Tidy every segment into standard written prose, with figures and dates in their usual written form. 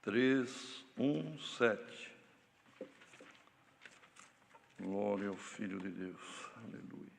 3:1-7. Glória ao Filho de Deus. Aleluia.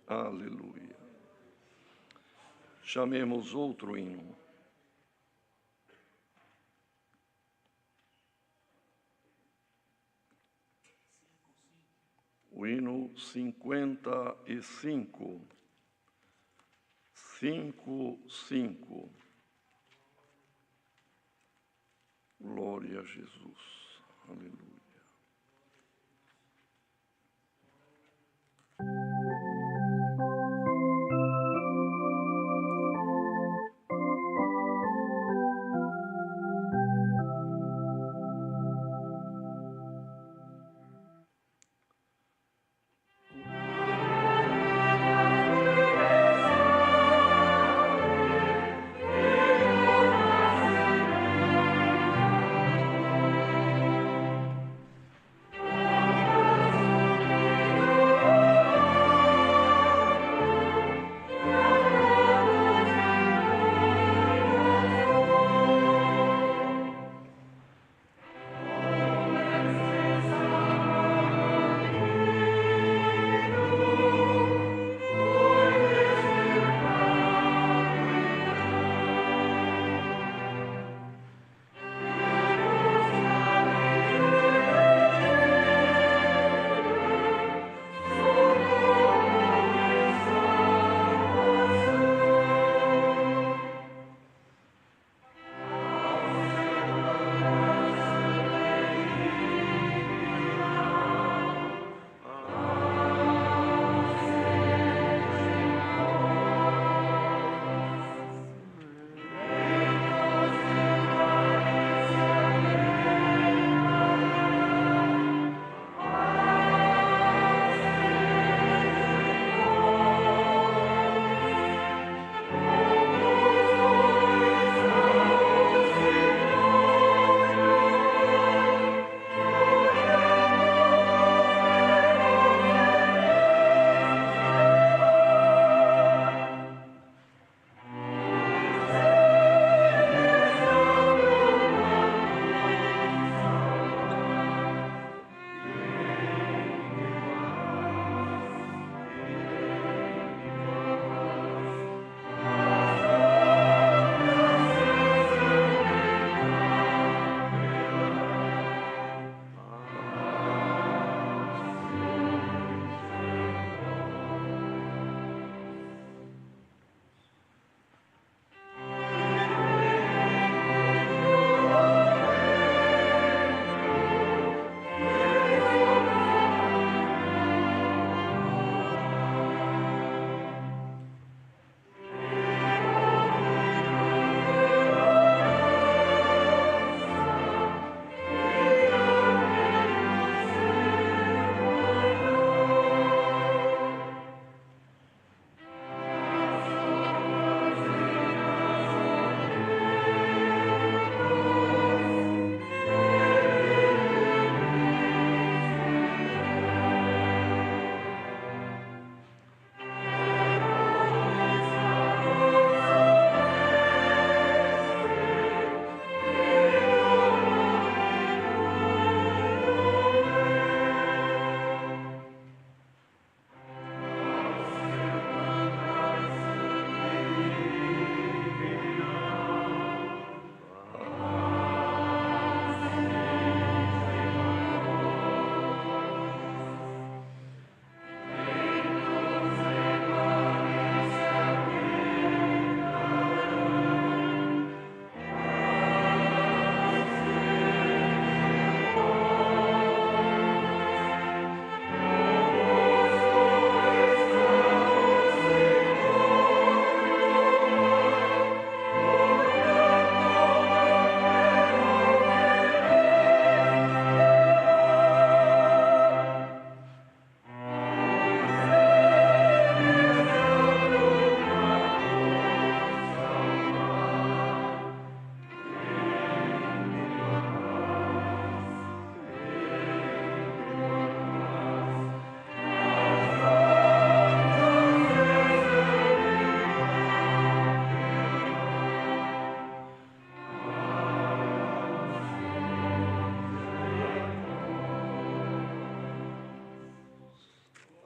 Aleluia. Chamemos outro hino. O hino 55. 5:5. Glória a Jesus. Aleluia.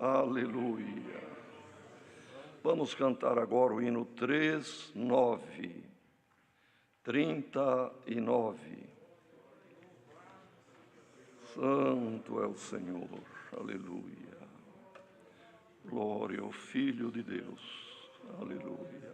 Aleluia. Vamos cantar agora o hino 39. 39. Santo é o Senhor. Aleluia. Glória ao Filho de Deus. Aleluia.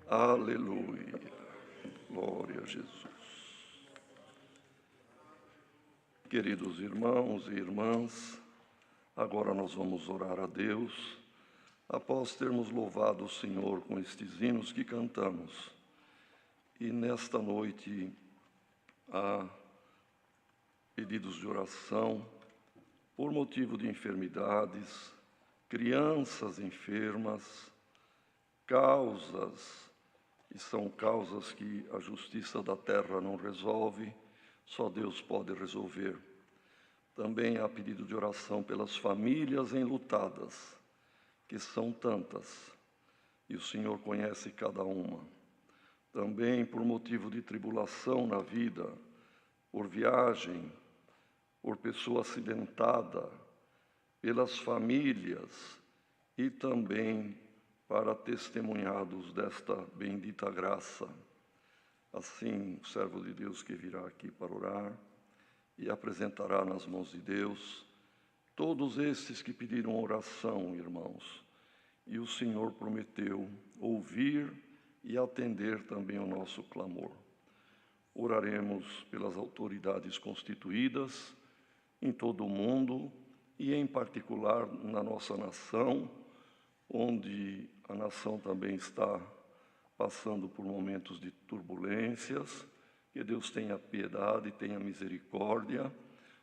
Aleluia. Glória a Jesus. Queridos irmãos e irmãs, agora nós vamos orar a Deus, após termos louvado o Senhor com estes hinos que cantamos. E nesta noite há pedidos de oração por motivo de enfermidades, crianças enfermas, causas, e são causas que a justiça da terra não resolve, só Deus pode resolver. Também há pedido de oração pelas famílias enlutadas, que são tantas, e o Senhor conhece cada uma. Também por motivo de tribulação na vida, por viagem, por pessoa acidentada, pelas famílias e também para testemunhados desta bendita graça. Assim, o servo de Deus que virá aqui para orar e apresentará nas mãos de Deus todos esses que pediram oração, irmãos. E o Senhor prometeu ouvir e atender também o nosso clamor. Oraremos pelas autoridades constituídas em todo o mundo e, em particular, na nossa nação, onde a nação também está passando por momentos de turbulências. Que Deus tenha piedade, tenha misericórdia.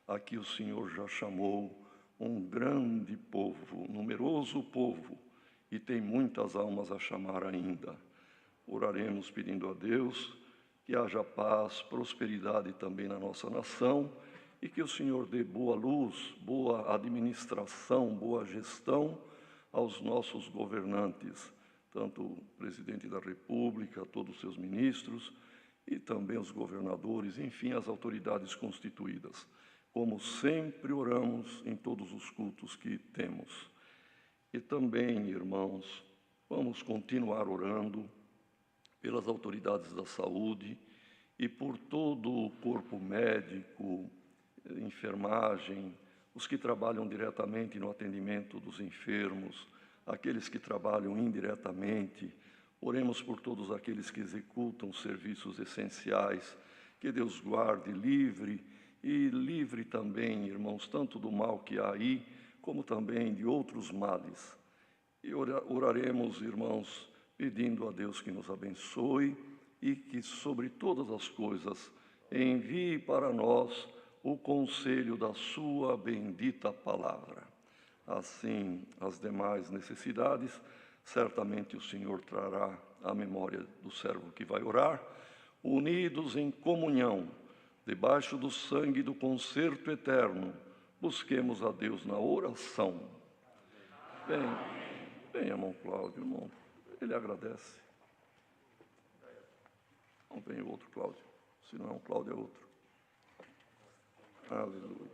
Aqui o Senhor já chamou um grande povo, numeroso povo, e tem muitas almas a chamar ainda. Oraremos pedindo a Deus que haja paz, prosperidade também na nossa nação e que o Senhor dê boa luz, boa administração, boa gestão aos nossos governantes, tanto o presidente da República, todos os seus ministros e também os governadores, enfim, as autoridades constituídas. Como sempre oramos em todos os cultos que temos. E também, irmãos, vamos continuar orando pelas autoridades da saúde e por todo o corpo médico, enfermagem, os que trabalham diretamente no atendimento dos enfermos, aqueles que trabalham indiretamente. Oremos por todos aqueles que executam serviços essenciais. Que Deus guarde, livre também, irmãos, tanto do mal que há aí, como também de outros males. E oraremos, irmãos, pedindo a Deus que nos abençoe e que, sobre todas as coisas, envie para nós o conselho da sua bendita palavra. Assim, as demais necessidades, certamente o Senhor trará à memória do servo que vai orar, unidos em comunhão, debaixo do sangue do concerto eterno, busquemos a Deus na oração. Bem, irmão Cláudio, irmão, ele agradece. Não vem o outro Cláudio, se não é um Cláudio é outro. Aleluia.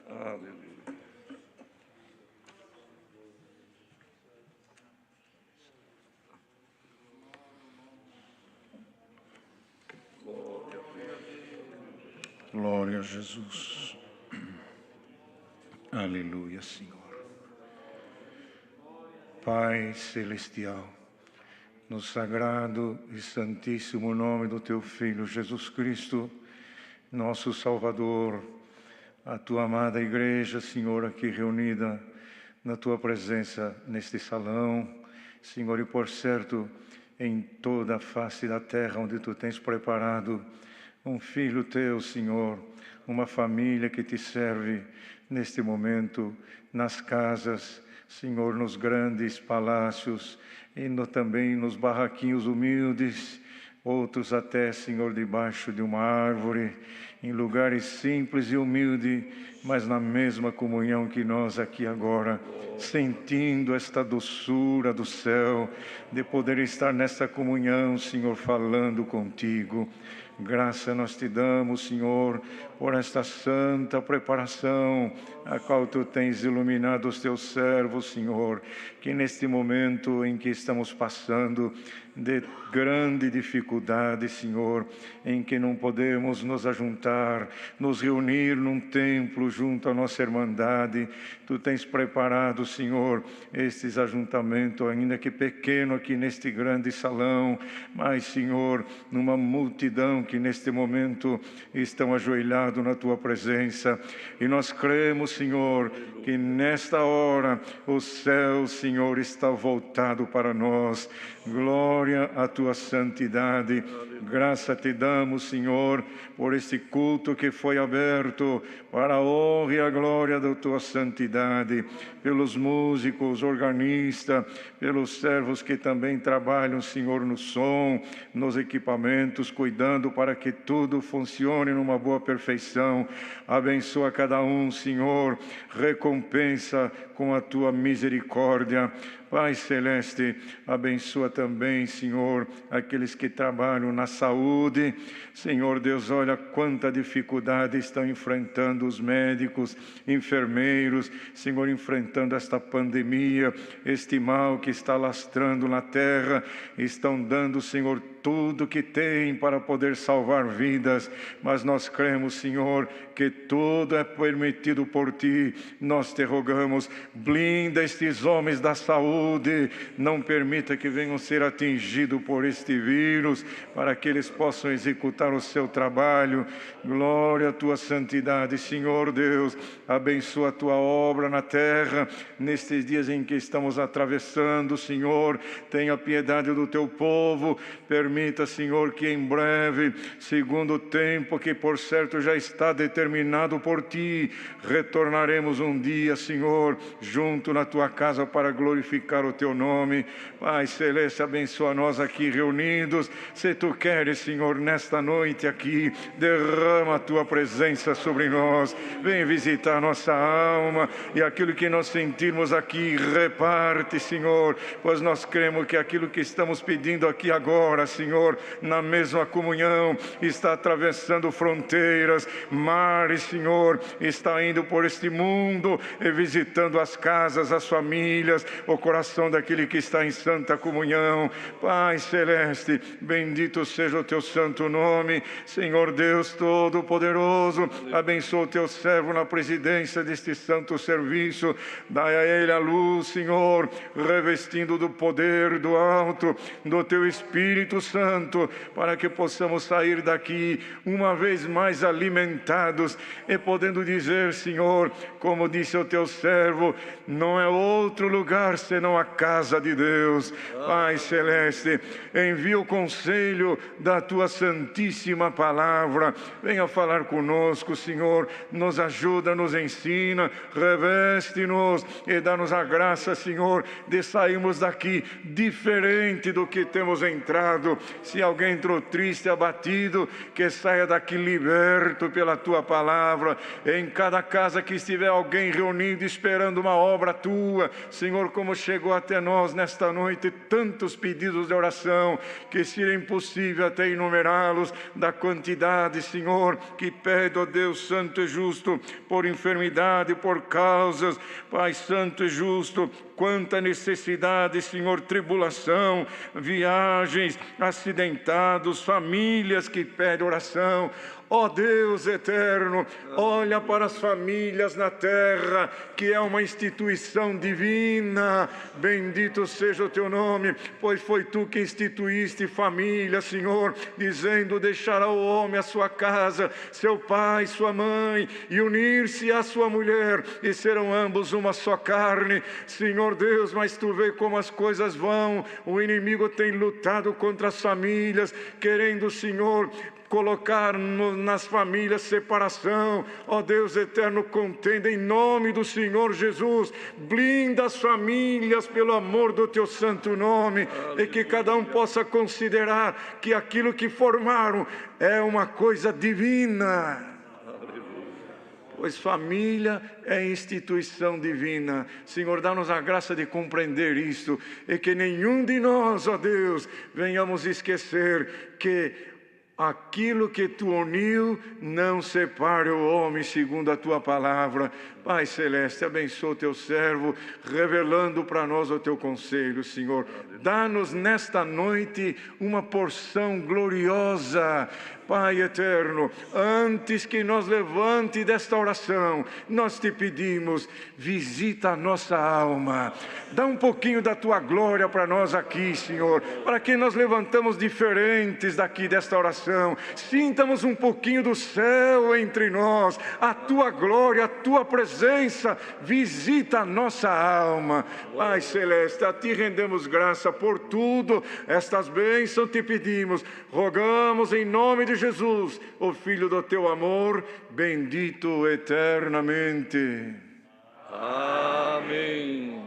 Aleluia. Glória a Jesus. Aleluia, Senhor. Pai Celestial, no sagrado e santíssimo nome do Teu Filho Jesus Cristo, nosso Salvador, a Tua amada Igreja, Senhor, aqui reunida na Tua presença neste salão, Senhor, e por certo, em toda a face da terra onde Tu tens preparado um filho Teu, Senhor, uma família que Te serve neste momento, nas casas, Senhor, nos grandes palácios e também nos barraquinhos humildes, outros até, Senhor, debaixo de uma árvore, em lugares simples e humildes, mas na mesma comunhão que nós aqui agora, sentindo esta doçura do céu, de poder estar nesta comunhão, Senhor, falando contigo. Graça nós te damos, Senhor, por esta santa preparação, a qual Tu tens iluminado os Teus servos, Senhor, que neste momento em que estamos passando de grande dificuldade, Senhor, em que não podemos nos ajuntar, nos reunir num templo junto à nossa irmandade, Tu tens preparado, Senhor, estes ajuntamentos, ainda que pequeno aqui neste grande salão, mas, Senhor, numa multidão que neste momento estão ajoelhados na Tua presença. E nós cremos, Senhor, que nesta hora o céu, Senhor, está voltado para nós. Glória à Tua santidade. Graça Te damos, Senhor, por este culto que foi aberto para a honra e a glória da Tua santidade, pelos músicos, organistas, pelos servos que também trabalham, Senhor, no som, nos equipamentos, cuidando para que tudo funcione numa boa perfeição. Abençoa cada um, Senhor, recompensa com a tua misericórdia. Pai Celeste, abençoa também, Senhor, aqueles que trabalham na saúde. Senhor Deus, olha quanta dificuldade estão enfrentando os médicos, enfermeiros, Senhor, enfrentando esta pandemia, este mal que está lastrando na terra. Estão dando, Senhor, tudo que tem para poder salvar vidas, mas nós cremos, Senhor, que tudo é permitido por Ti. Nós te rogamos, blinda estes homens da saúde, não permita que venham ser atingidos por este vírus, para que eles possam executar o seu trabalho. Glória à Tua santidade, Senhor Deus, abençoa a Tua obra na terra, nestes dias em que estamos atravessando, Senhor, tenha piedade do Teu povo, permita, Senhor, que em breve, segundo o tempo que por certo já está determinado por Ti, retornaremos um dia, Senhor, junto na Tua casa para glorificar o Teu nome. Pai Celeste, abençoa nós aqui reunidos. Se Tu queres, Senhor, nesta noite aqui, derrama a Tua presença sobre nós. Vem visitar nossa alma e aquilo que nós sentirmos aqui, reparte, Senhor, pois nós cremos que aquilo que estamos pedindo aqui agora, Senhor, na mesma comunhão, está atravessando fronteiras, mares, Senhor, está indo por este mundo e visitando as casas, as famílias, o coração daquele que está em santa comunhão. Pai Celeste, bendito seja o Teu santo nome. Senhor Deus Todo-Poderoso, abençoa o Teu servo na presidência deste santo serviço. Dai a ele a luz, Senhor, revestindo do poder do alto, do Teu Espírito Santo, para que possamos sair daqui uma vez mais alimentados e podendo dizer, Senhor, como disse o Teu servo, não é outro lugar senão a casa de Deus. Pai Celeste, envia o conselho da Tua santíssima palavra, venha falar conosco, Senhor, nos ajuda, nos ensina, reveste-nos e dá-nos a graça, Senhor, de sairmos daqui diferente do que temos entrado. Se alguém entrou triste, abatido, que saia daqui liberto pela Tua palavra. Em cada casa que estiver alguém reunido esperando uma obra Tua, Senhor, como chegou até nós nesta noite tantos pedidos de oração, que seria impossível até enumerá-los, da quantidade, Senhor, que pede, ó Deus Santo e Justo, por enfermidade, por causas, Pai Santo e Justo, quanta necessidade, Senhor, tribulação, viagens, acidentados, famílias que pedem oração. Ó Deus eterno, olha para as famílias na terra, que é uma instituição divina. Bendito seja o Teu nome, pois foi Tu que instituíste família, Senhor, dizendo: deixará o homem a sua casa, seu pai, sua mãe, e unir-se à sua mulher, e serão ambos uma só carne. Senhor Deus, mas Tu vê como as coisas vão. O inimigo tem lutado contra as famílias, querendo, Senhor, colocar nas famílias separação. Ó Deus eterno, contenda em nome do Senhor Jesus, blinda as famílias pelo amor do Teu santo nome. Aleluia. E que cada um possa considerar que aquilo que formaram é uma coisa divina. Pois família é instituição divina. Senhor, dá-nos a graça de compreender isto, e que nenhum de nós, ó Deus, venhamos esquecer que aquilo que Tu uniu, não separe o homem, segundo a Tua palavra. Pai Celeste, abençoa o Teu servo, revelando para nós o Teu conselho, Senhor. Dá-nos nesta noite uma porção gloriosa. Pai eterno, antes que nós levante desta oração, nós Te pedimos, visita a nossa alma. Dá um pouquinho da Tua glória para nós aqui, Senhor, para que nós levantamos diferentes daqui desta oração. Sintamos um pouquinho do céu entre nós, a Tua glória, a Tua presença, visita a nossa alma. Pai Celeste, a Ti rendemos graça por tudo, estas bênçãos Te pedimos, rogamos em nome de Jesus, o Filho do Teu amor, bendito eternamente. Amém.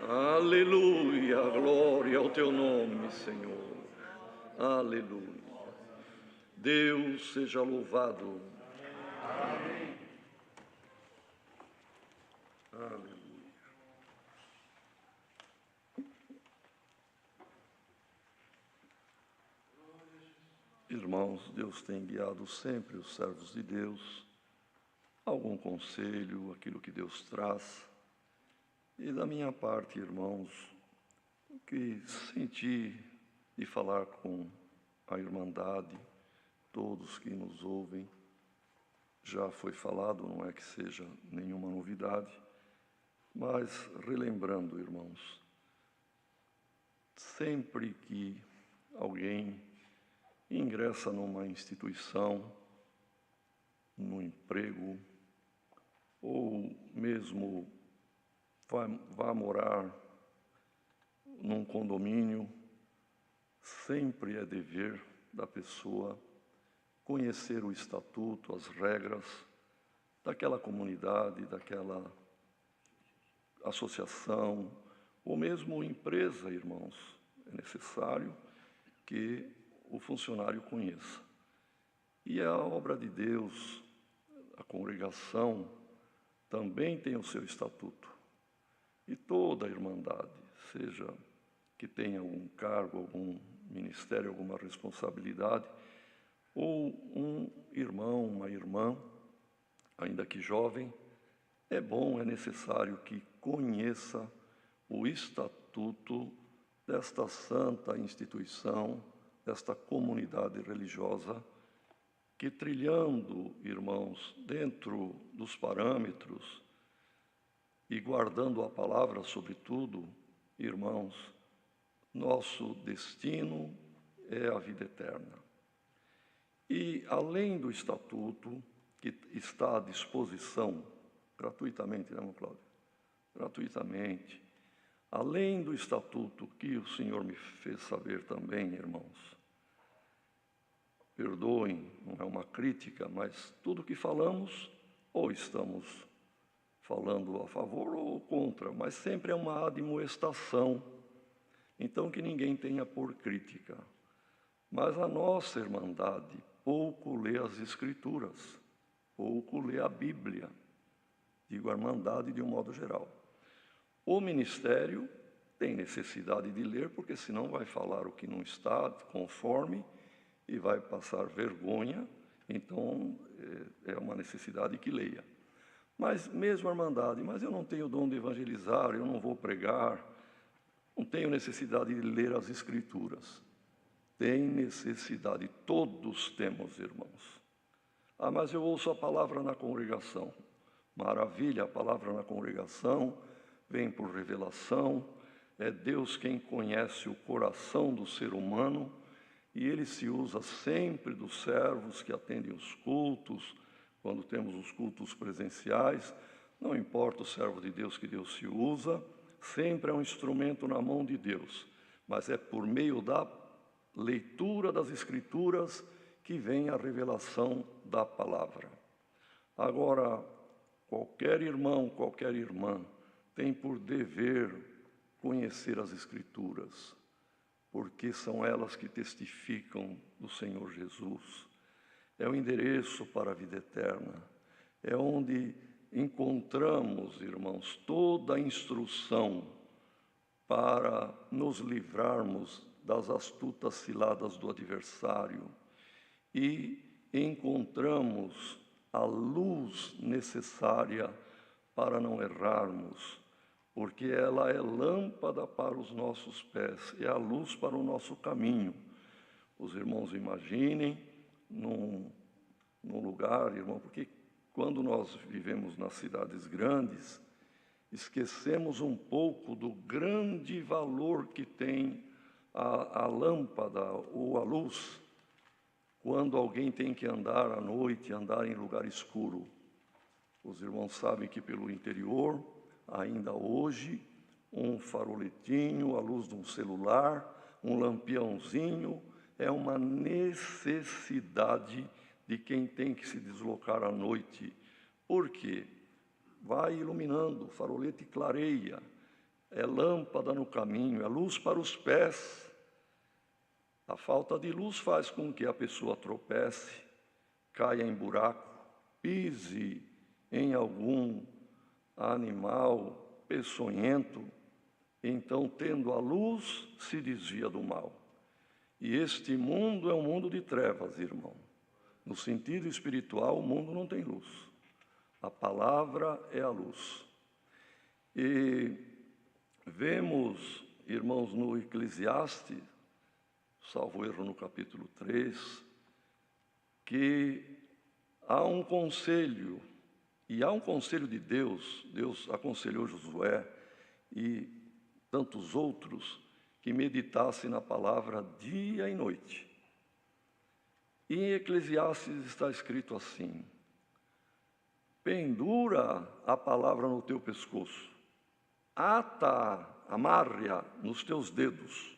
Aleluia, glória ao Teu nome, Senhor. Aleluia. Deus seja louvado. Amém. Aleluia. Irmãos, Deus tem guiado sempre os servos de Deus, algum conselho, aquilo que Deus traz. E da minha parte, irmãos, o que senti de falar com a Irmandade, todos que nos ouvem, já foi falado, não é que seja nenhuma novidade, mas relembrando, irmãos, sempre que alguém ingressa numa instituição, no emprego, ou mesmo vai morar num condomínio, sempre é dever da pessoa conhecer o estatuto, as regras daquela comunidade, daquela associação, ou mesmo empresa, irmãos. É necessário que o funcionário conheça. E a obra de Deus, a congregação, também tem o seu estatuto. E toda a irmandade, seja que tenha algum cargo, algum ministério, alguma responsabilidade, ou um irmão, uma irmã, ainda que jovem, é bom, é necessário que conheça o estatuto desta santa instituição, desta comunidade religiosa, que trilhando, irmãos, dentro dos parâmetros e guardando a palavra sobretudo, irmãos, nosso destino é a vida eterna. E além do estatuto, que está à disposição, gratuitamente, né, irmão Cláudio? Gratuitamente. Além do estatuto que o Senhor me fez saber também, irmãos, perdoem, não é uma crítica, mas tudo que falamos, ou estamos falando a favor ou contra, mas sempre é uma admoestação. Então, que ninguém tenha por crítica. Mas a nossa irmandade pouco lê as Escrituras, pouco lê a Bíblia, digo a irmandade de um modo geral. O ministério tem necessidade de ler, porque senão vai falar o que não está conforme e vai passar vergonha, então é uma necessidade que leia. Mas mesmo a irmandade, mas eu não tenho dom de evangelizar, eu não vou pregar, não tenho necessidade de ler as Escrituras. Tem necessidade, todos temos, irmãos. Ah, mas eu ouço a palavra na congregação. Maravilha, a palavra na congregação vem por revelação, é Deus quem conhece o coração do ser humano, e Ele se usa sempre dos servos que atendem os cultos, quando temos os cultos presenciais, não importa o servo de Deus que Deus se usa, sempre é um instrumento na mão de Deus, mas é por meio da leitura das Escrituras que vem a revelação da palavra. Agora, qualquer irmão, qualquer irmã tem por dever conhecer as Escrituras, porque são elas que testificam do Senhor Jesus. É o endereço para a vida eterna, é onde encontramos, irmãos, toda a instrução para nos livrarmos das astutas ciladas do adversário e encontramos a luz necessária para não errarmos, porque ela é lâmpada para os nossos pés, é a luz para o nosso caminho. Os irmãos imaginem num lugar, irmão, porque quando nós vivemos nas cidades grandes, esquecemos um pouco do grande valor que tem a lâmpada ou a luz, quando alguém tem que andar à noite, andar em lugar escuro. Os irmãos sabem que pelo interior, ainda hoje, um faroletinho, a luz de um celular, um lampiãozinho, é uma necessidade de quem tem que se deslocar à noite. Por quê? Vai iluminando, o farolete clareia, é lâmpada no caminho, é luz para os pés. A falta de luz faz com que a pessoa tropece, caia em buraco, pise em algum animal peçonhento, então, tendo a luz, se desvia do mal. E este mundo é um mundo de trevas, irmão. No sentido espiritual, o mundo não tem luz. A palavra é a luz. E vemos, irmãos, no Eclesiastes, salvo erro no capítulo 3, que há um conselho, e há um conselho de Deus. Deus aconselhou Josué e tantos outros que meditassem na palavra dia e noite. E em Eclesiastes está escrito assim: pendura a palavra no teu pescoço, ata, amarre-a nos teus dedos.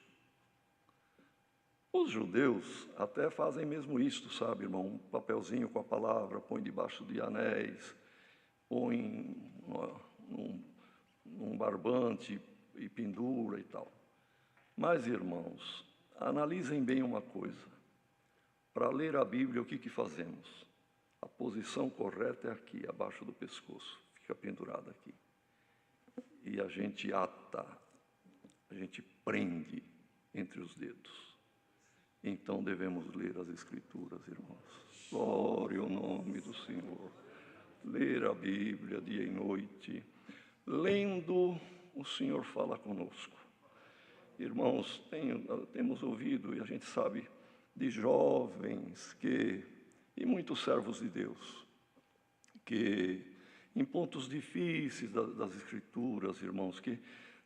Os judeus até fazem mesmo isto, sabe, irmão? Um papelzinho com a palavra, põe debaixo de anéis, põe num barbante e pendura e tal. Mas, irmãos, analisem bem uma coisa. Para ler a Bíblia, o que fazemos? A posição correta é aqui, abaixo do pescoço, fica pendurada aqui. E a gente ata, a gente prende entre os dedos. Então devemos ler as Escrituras, irmãos. Glória ao nome do Senhor. Ler a Bíblia dia e noite. Lendo, o Senhor fala conosco. Irmãos, temos ouvido, e a gente sabe, de jovens e muitos servos de Deus, que em pontos difíceis das Escrituras, irmãos, que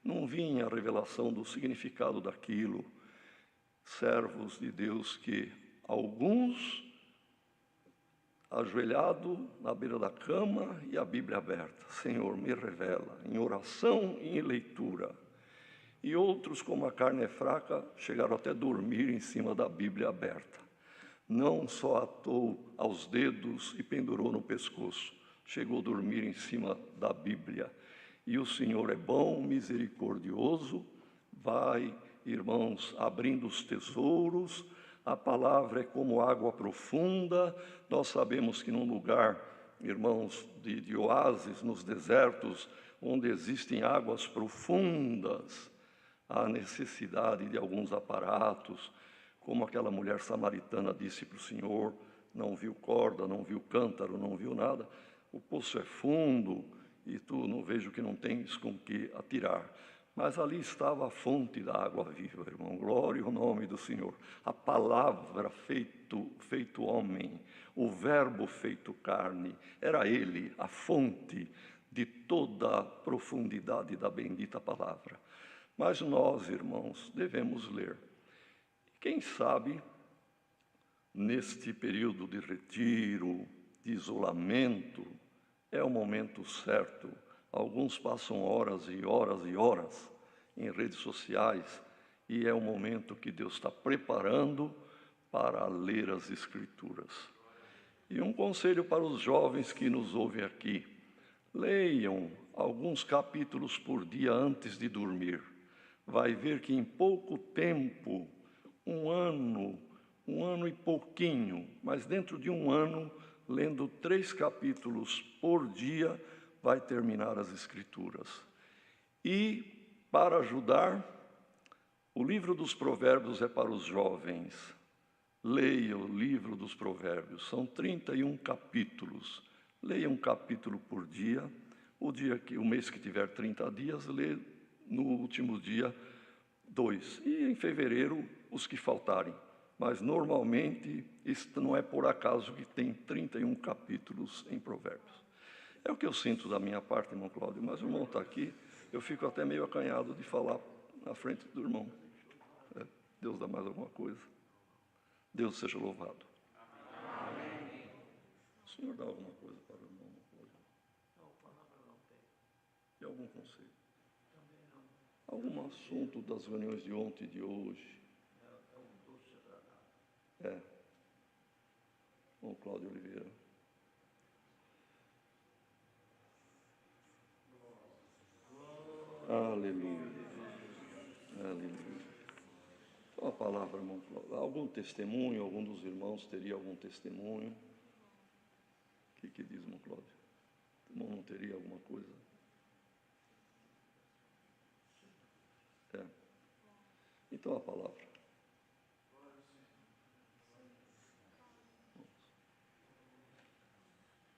não vinha a revelação do significado daquilo, servos de Deus que alguns ajoelhado na beira da cama e a Bíblia aberta, Senhor, me revela, em oração e em leitura. E outros, como a carne é fraca, chegaram até a dormir em cima da Bíblia aberta. Não só atou aos dedos e pendurou no pescoço, chegou a dormir em cima da Bíblia. E o Senhor é bom, misericordioso, vai, irmãos, abrindo os tesouros. A palavra é como água profunda. Nós sabemos que num lugar, irmãos, de oásis, nos desertos, onde existem águas profundas, há necessidade de alguns aparatos, como aquela mulher samaritana disse para o Senhor, não viu corda, não viu cântaro, não viu nada, o poço é fundo e tu não vejo que não tens com que atirar. Mas ali estava a fonte da água viva, irmão. Glória ao nome do Senhor. A palavra feito homem, o verbo feito carne, era ele, a fonte de toda a profundidade da bendita palavra. Mas nós, irmãos, devemos ler. Quem sabe, neste período de retiro, de isolamento, é o momento certo. Alguns passam horas e horas e horas em redes sociais e é o momento que Deus está preparando para ler as Escrituras. E um conselho para os jovens que nos ouvem aqui: leiam alguns capítulos por dia antes de dormir. Vai ver que em pouco tempo, um ano e pouquinho, mas dentro de um ano, lendo 3 capítulos por dia, vai terminar as Escrituras. E, para ajudar, o livro dos Provérbios é para os jovens. Leia o livro dos Provérbios, são 31 capítulos. Leia um capítulo por dia. O mês que tiver 30 dias, lê no último dia 2. E em fevereiro, os que faltarem. Mas, normalmente, isto não é por acaso que tem 31 capítulos em Provérbios. É o que eu sinto da minha parte, irmão Cláudio, mas o irmão está aqui, eu fico até meio acanhado de falar na frente do irmão. Deus dá mais alguma coisa? Deus seja louvado. Amém. O Senhor dá alguma coisa para o irmão? Não, palavra não tem. E algum conselho? Também não. Algum assunto das reuniões de ontem e de hoje? É um doce agradável. Irmão Cláudio Oliveira. Aleluia. Aleluia. Só a palavra, irmão Cláudio. Algum testemunho? Algum dos irmãos teria algum testemunho? O que diz, irmão Cláudio? O irmão não teria alguma coisa? É. Então a palavra.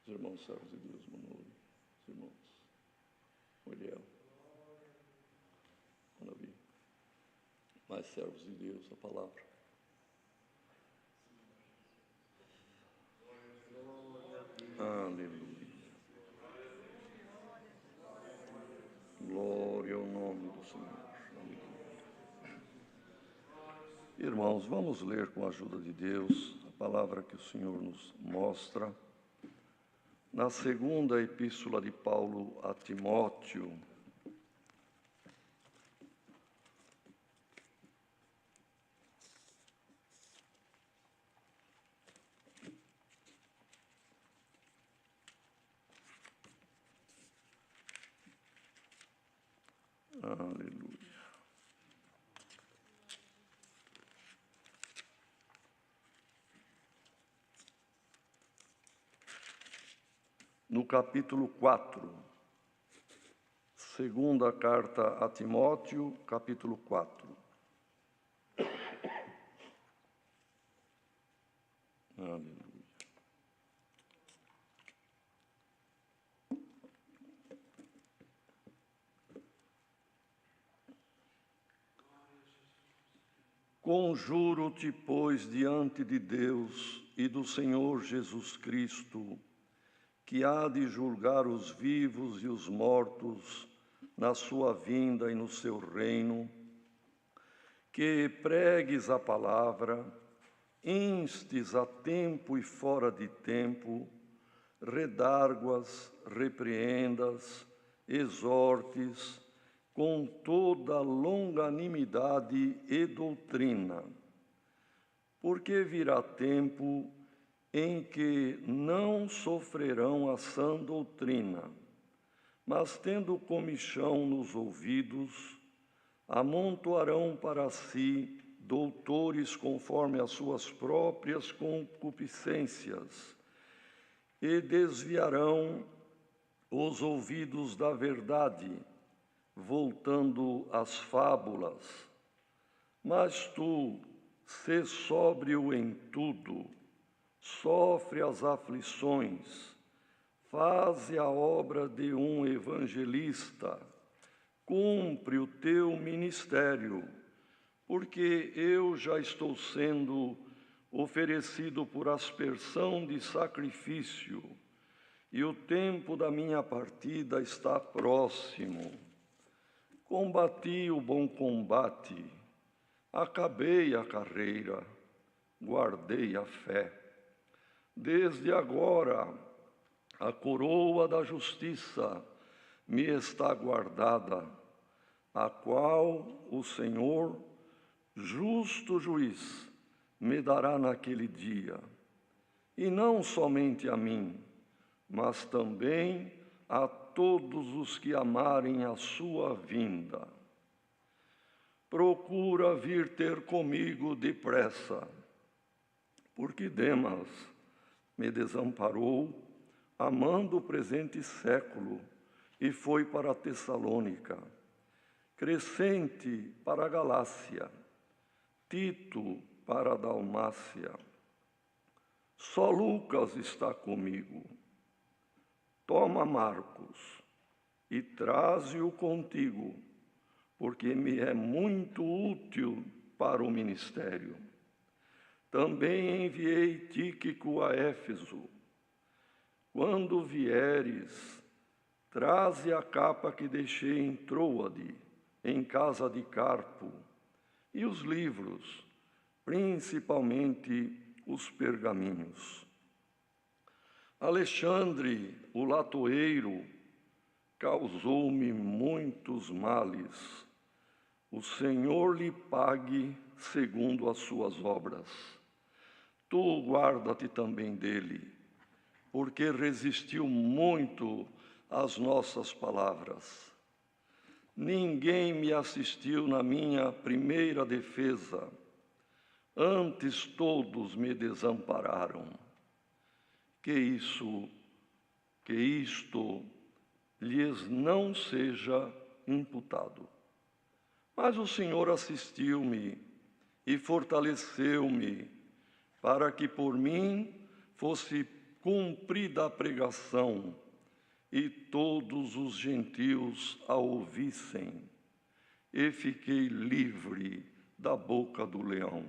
Os irmãos servos de Deus, Manolo, os irmãos Muriel, Manavi, mais servos de Deus, a palavra. Aleluia. Glória ao nome do Senhor. Aleluia. Irmãos, vamos ler com a ajuda de Deus a palavra que o Senhor nos mostra na segunda epístola de Paulo a Timóteo. Aleluia. No capítulo 4, segunda carta a Timóteo, capítulo 4. Aleluia. Conjuro-te, pois, diante de Deus e do Senhor Jesus Cristo, que há de julgar os vivos e os mortos na sua vinda e no seu reino, que pregues a palavra, instes a tempo e fora de tempo, redarguas, repreendas, exortes, com toda longanimidade e doutrina, porque virá tempo em que não sofrerão a sã doutrina, mas tendo comichão nos ouvidos, amontoarão para si doutores conforme as suas próprias concupiscências, e desviarão os ouvidos da verdade, voltando às fábulas. Mas tu, sê sóbrio em tudo, sofre as aflições, faze a obra de um evangelista, cumpre o teu ministério, porque eu já estou sendo oferecido por aspersão de sacrifício, e o tempo da minha partida está próximo. Combati o bom combate, acabei a carreira, guardei a fé. Desde agora, a coroa da justiça me está guardada, a qual o Senhor, justo juiz, me dará naquele dia, e não somente a mim, mas também a todos os que amarem a sua vinda. Procura vir ter comigo depressa, porque Demas me desamparou, amando o presente século, e foi para a Tessalônica. Crescente para a Galácia, Tito para a Dalmácia. Só Lucas está comigo. Toma Marcos e traze-o contigo, porque me é muito útil para o ministério. Também enviei Tíquico a Éfeso. Quando vieres, traze a capa que deixei em Troade, em casa de Carpo, e os livros, principalmente os pergaminhos. Alexandre, o latoeiro, causou-me muitos males. O Senhor lhe pague segundo as suas obras. Tu guarda-te também dele, porque resistiu muito às nossas palavras. Ninguém me assistiu na minha primeira defesa, antes todos me desampararam. Que isto lhes não seja imputado. Mas o Senhor assistiu-me e fortaleceu-me, para que por mim fosse cumprida a pregação e todos os gentios a ouvissem. E fiquei livre da boca do leão.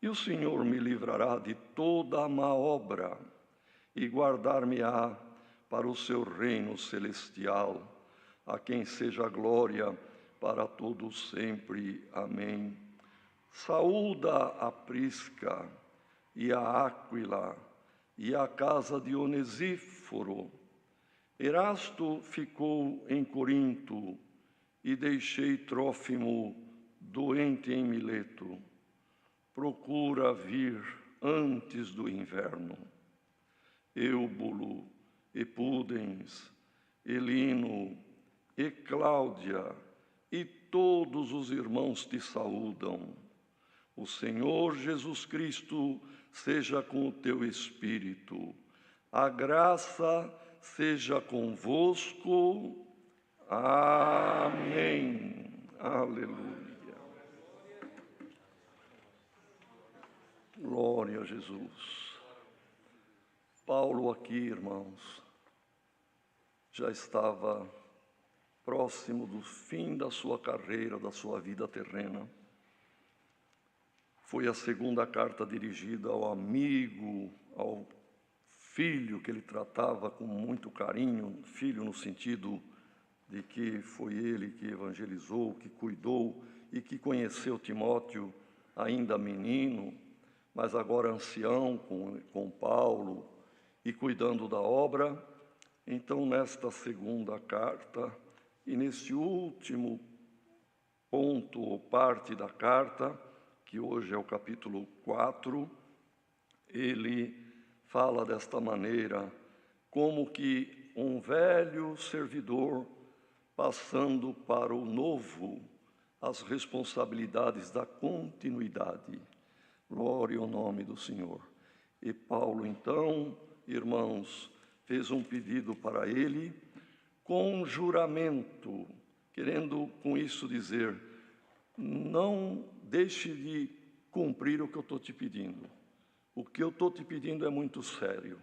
E o Senhor me livrará de toda a má obra e guardar-me-á para o seu reino celestial, a quem seja glória para todos sempre. Amém. Saúda a Prisca e a Áquila e a casa de Onesíforo. Erasto ficou em Corinto e deixei Trófimo doente em Mileto. Procura vir antes do inverno. Eubulo, e Pudens, e Lino, e Cláudia, e todos os irmãos te saúdam. O Senhor Jesus Cristo seja com o teu espírito. A graça seja convosco. Amém. Aleluia. Glória a Jesus. Paulo aqui, irmãos, já estava próximo do fim da sua carreira, da sua vida terrena. Foi a segunda carta dirigida ao amigo, ao filho que ele tratava com muito carinho, filho no sentido de que foi ele que evangelizou, que cuidou e que conheceu Timóteo ainda menino, mas agora ancião com Paulo e cuidando da obra. Então, nesta segunda carta e nesse último ponto ou parte da carta, que hoje é o capítulo 4, ele fala desta maneira, como que um velho servidor passando para o novo, as responsabilidades da continuidade. Glória ao nome do Senhor. E Paulo, então, irmãos, fez um pedido para ele com juramento, querendo com isso dizer, não deixe de cumprir o que eu estou te pedindo. O que eu estou te pedindo é muito sério.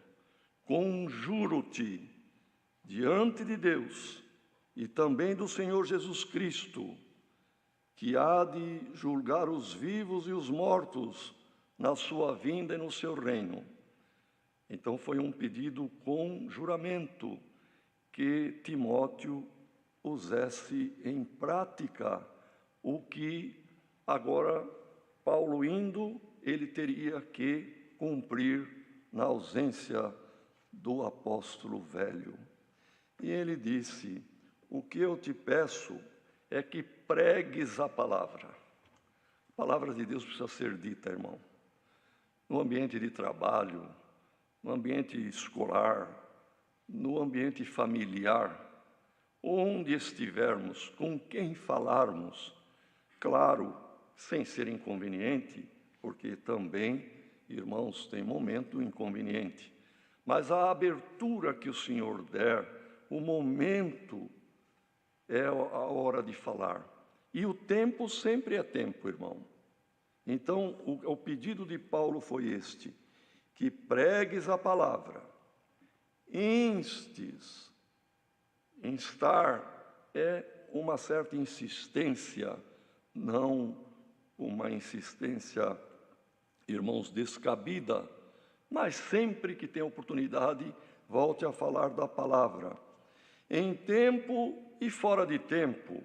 Conjuro-te diante de Deus e também do Senhor Jesus Cristo, que há de julgar os vivos e os mortos na sua vinda e no seu reino. Então foi um pedido com juramento que Timóteo pusesse em prática o que agora Paulo indo, ele teria que cumprir na ausência do apóstolo velho. E ele disse, o que eu te peço é que pregues a palavra. A palavra de Deus precisa ser dita, irmão. No ambiente de trabalho, no ambiente escolar, no ambiente familiar, onde estivermos, com quem falarmos, claro, sem ser inconveniente, porque também, irmãos, tem momento inconveniente, mas a abertura que o Senhor der, o momento é a hora de falar. E o tempo sempre é tempo, irmão. Então, o pedido de Paulo foi este, que pregues a palavra, instes. Instar é uma certa insistência, não uma insistência, irmãos, descabida, mas sempre que tem oportunidade, volte a falar da palavra, em tempo e fora de tempo,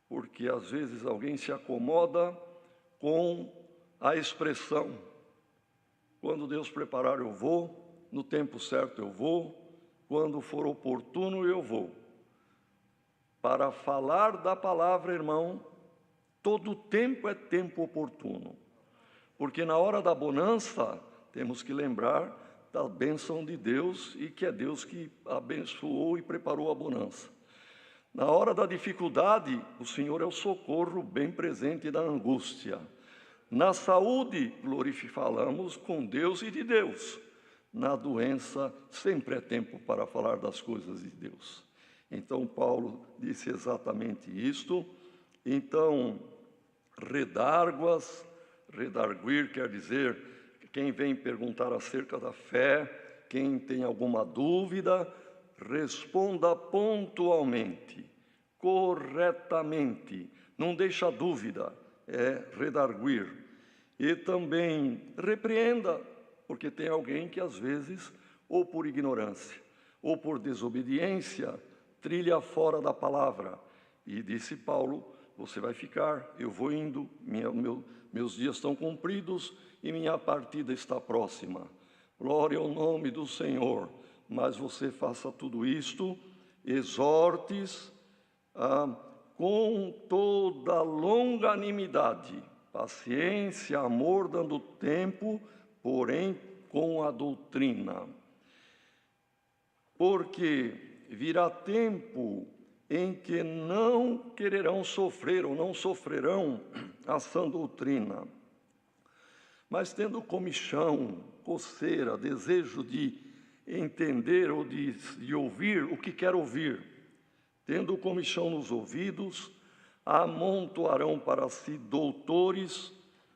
porque às vezes alguém se acomoda com a expressão, quando Deus preparar eu vou, no tempo certo eu vou, quando for oportuno eu vou. Para falar da palavra, irmão, todo tempo é tempo oportuno, porque na hora da bonança temos que lembrar da bênção de Deus e que é Deus que abençoou e preparou a bonança. Na hora da dificuldade, o Senhor é o socorro bem presente da angústia. Na saúde, falamos com Deus e de Deus. Na doença, sempre é tempo para falar das coisas de Deus. Então, Paulo disse exatamente isto. Então, redarguir quer dizer, quem vem perguntar acerca da fé, quem tem alguma dúvida, responda pontualmente, corretamente, não deixa dúvida, é redarguir. E também repreenda, porque tem alguém que às vezes, ou por ignorância, ou por desobediência, trilha fora da palavra. E disse Paulo, você vai ficar, eu vou indo, meus dias estão cumpridos e minha partida está próxima. Glória ao nome do Senhor. Mas você faça tudo isto, exortes com toda longanimidade, paciência, amor, dando tempo, porém com a doutrina. Porque virá tempo em que não quererão sofrer ou não sofrerão a sã doutrina, mas tendo comichão, coceira, desejo de entender ou de ouvir o que quer ouvir, tendo comichão nos ouvidos, amontoarão para si doutores,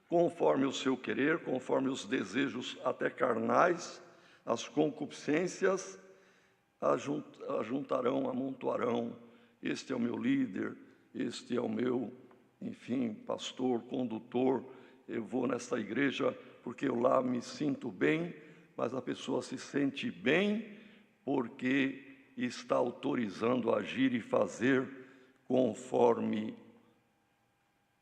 conforme o seu querer, conforme os desejos até carnais, as concupiscências, amontoarão, este é o meu líder, este é o meu, enfim, pastor, condutor, eu vou nesta igreja porque eu lá me sinto bem, mas a pessoa se sente bem porque está autorizando a agir e fazer conforme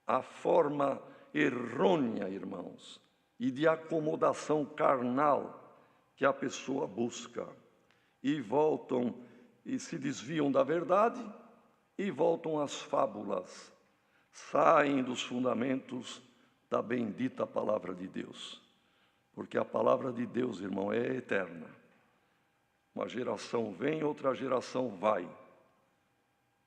a forma errônea, irmãos, e de acomodação carnal que a pessoa busca. E voltam e se desviam da verdade e voltam às fábulas, saem dos fundamentos da bendita palavra de Deus. Porque a palavra de Deus, irmão, é eterna. Uma geração vem, outra geração vai.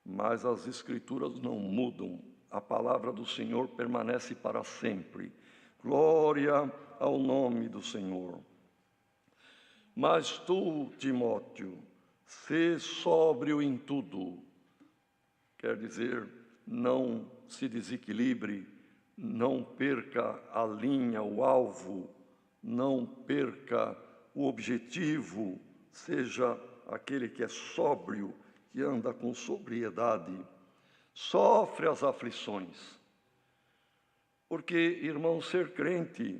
Mas as Escrituras não mudam. A palavra do Senhor permanece para sempre. Glória ao nome do Senhor. Mas tu, Timóteo, sê sóbrio em tudo. Quer dizer, não se desequilibre, não perca a linha, o alvo, não perca o objetivo, seja aquele que é sóbrio, que anda com sobriedade, sofre as aflições. Porque, irmão, ser crente,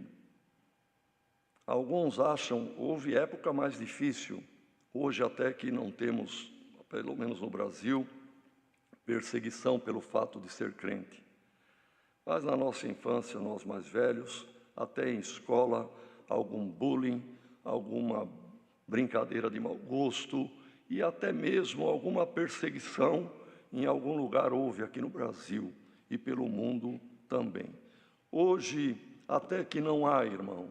alguns acham, houve época mais difícil, hoje até que não temos, pelo menos no Brasil, perseguição pelo fato de ser crente. Mas na nossa infância, nós mais velhos, até em escola, algum bullying, alguma brincadeira de mau gosto e até mesmo alguma perseguição em algum lugar houve aqui no Brasil e pelo mundo também. Hoje, até que não há, irmão,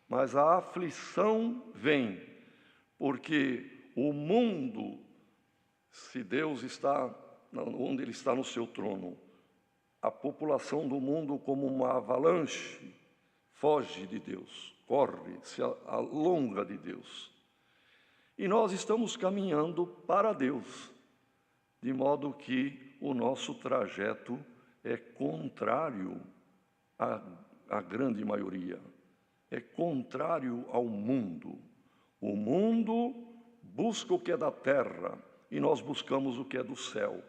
mas a aflição vem, porque o mundo, se Deus está onde Ele está no seu trono, a população do mundo como uma avalanche foge de Deus, corre, se alonga de Deus. E nós estamos caminhando para Deus, de modo que o nosso trajeto é contrário à grande maioria, é contrário ao mundo. O mundo busca o que é da terra e nós buscamos o que é do céu.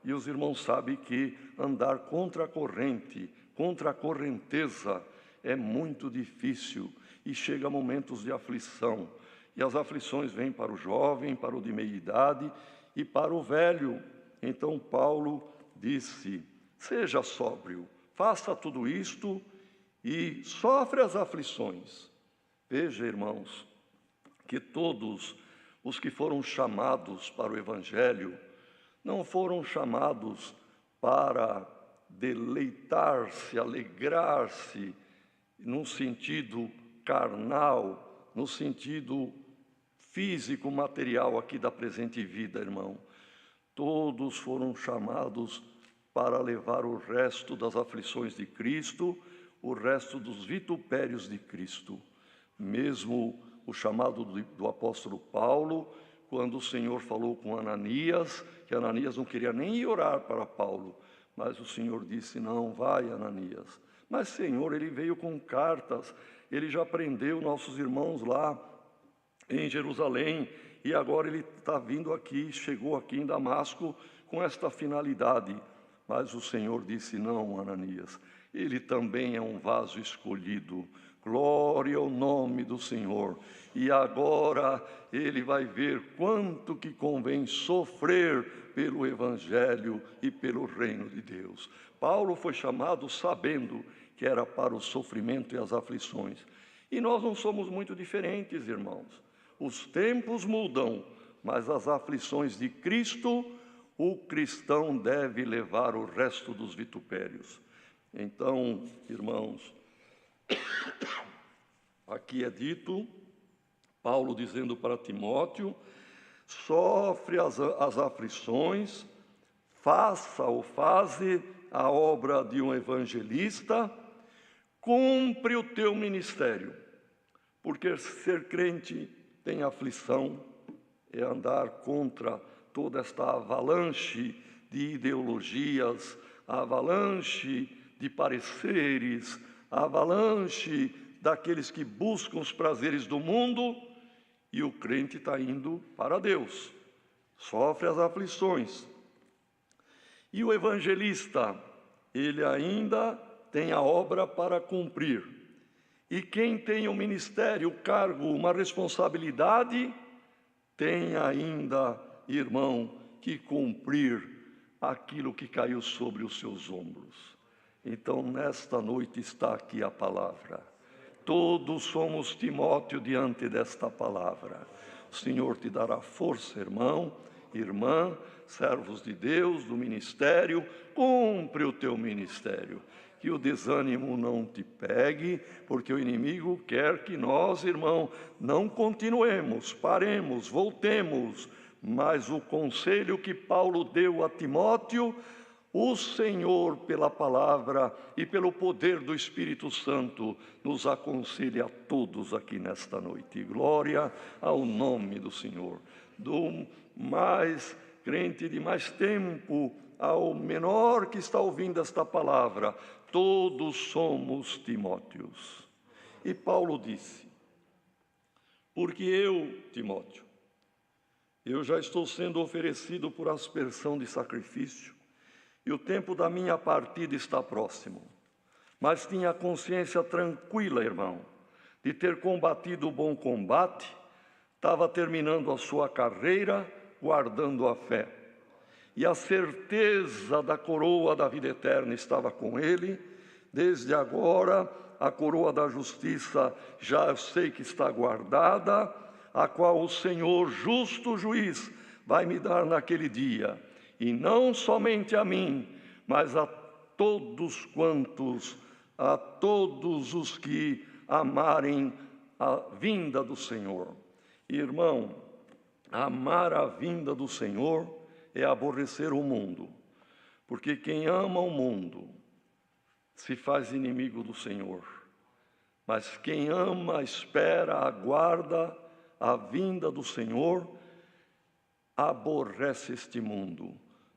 E os irmãos sabem que andar contra a corrente, contra a correnteza, é muito difícil e chega a momentos de aflição. E as aflições vêm para o jovem, para o de meia idade e para o velho. Então Paulo disse, seja sóbrio, faça tudo isto e sofre as aflições. Veja, irmãos, que todos os que foram chamados para o Evangelho não foram chamados para deleitar-se, alegrar-se, num sentido carnal, no sentido físico, material aqui da presente vida, irmão. Todos foram chamados para levar o resto das aflições de Cristo, o resto dos vitupérios de Cristo. Mesmo o chamado do apóstolo Paulo, quando o Senhor falou com Ananias, que Ananias não queria nem ir orar para Paulo, mas o Senhor disse: não, vai, Ananias. Mas, Senhor, ele veio com cartas, ele já prendeu nossos irmãos lá em Jerusalém, e agora ele está vindo aqui, chegou aqui em Damasco com esta finalidade. Mas o Senhor disse: não, Ananias, ele também é um vaso escolhido. Glória ao nome do Senhor. E agora ele vai ver quanto que convém sofrer pelo Evangelho e pelo reino de Deus. Paulo foi chamado sabendo que era para o sofrimento e as aflições. E nós não somos muito diferentes, irmãos. Os tempos mudam, mas as aflições de Cristo, o cristão deve levar o resto dos vitupérios. Então, irmãos, aqui é dito, Paulo dizendo para Timóteo: sofre as aflições, faça ou faze a obra de um evangelista, cumpre o teu ministério, porque ser crente tem aflição, é andar contra toda esta avalanche de ideologias, avalanche de pareceres, avalanche daqueles que buscam os prazeres do mundo, e o crente está indo para Deus, sofre as aflições. E o evangelista, ele ainda tem a obra para cumprir. E quem tem um ministério, um cargo, uma responsabilidade, tem ainda, irmão, que cumprir aquilo que caiu sobre os seus ombros. Então, nesta noite está aqui a palavra. Todos somos Timóteo diante desta palavra. O Senhor te dará força, irmão, irmã, servos de Deus, do ministério, cumpre o teu ministério. Que o desânimo não te pegue, porque o inimigo quer que nós, irmão, não continuemos, paremos, voltemos. Mas o conselho que Paulo deu a Timóteo, o Senhor, pela palavra e pelo poder do Espírito Santo, nos aconselha a todos aqui nesta noite. Glória ao nome do Senhor. Do mais crente de mais tempo ao menor que está ouvindo esta palavra, todos somos Timóteos. E Paulo disse: porque eu, Timóteo, eu já estou sendo oferecido por aspersão de sacrifício, e o tempo da minha partida está próximo. Mas tinha a consciência tranquila, irmão, de ter combatido o bom combate, estava terminando a sua carreira, guardando a fé. E a certeza da coroa da vida eterna estava com ele. Desde agora, a coroa da justiça já eu sei que está guardada, a qual o Senhor, justo juiz, vai me dar naquele dia. E não somente a mim, mas a todos os que amarem a vinda do Senhor. Irmão, amar a vinda do Senhor é aborrecer o mundo, porque quem ama o mundo se faz inimigo do Senhor. Mas quem ama, espera, aguarda a vinda do Senhor, aborrece este mundo.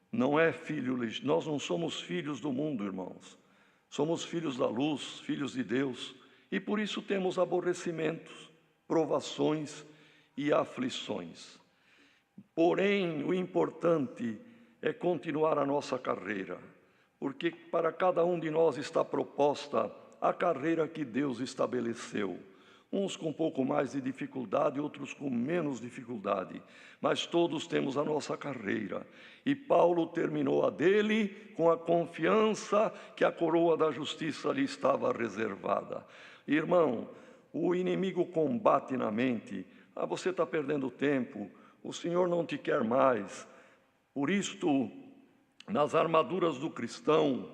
Não é filho, nós não somos filhos do mundo, irmãos. Somos filhos da luz, filhos de Deus, e por isso temos aborrecimentos, provações e aflições. Porém, o importante é continuar a nossa carreira, porque para cada um de nós está proposta a carreira que Deus estabeleceu. Uns com um pouco mais de dificuldade, outros com menos dificuldade, mas todos temos a nossa carreira. E Paulo terminou a dele com a confiança que a coroa da justiça lhe estava reservada. Irmão, o inimigo combate na mente: você está perdendo tempo, o Senhor não te quer mais. Por isto, nas armaduras do cristão,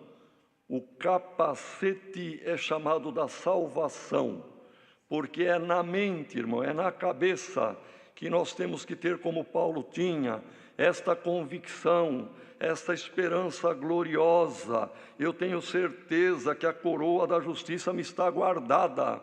o capacete é chamado da salvação, porque é na mente, irmão, é na cabeça que nós temos que ter, como Paulo tinha, esta convicção, esta esperança gloriosa. Eu tenho certeza que a coroa da justiça me está guardada.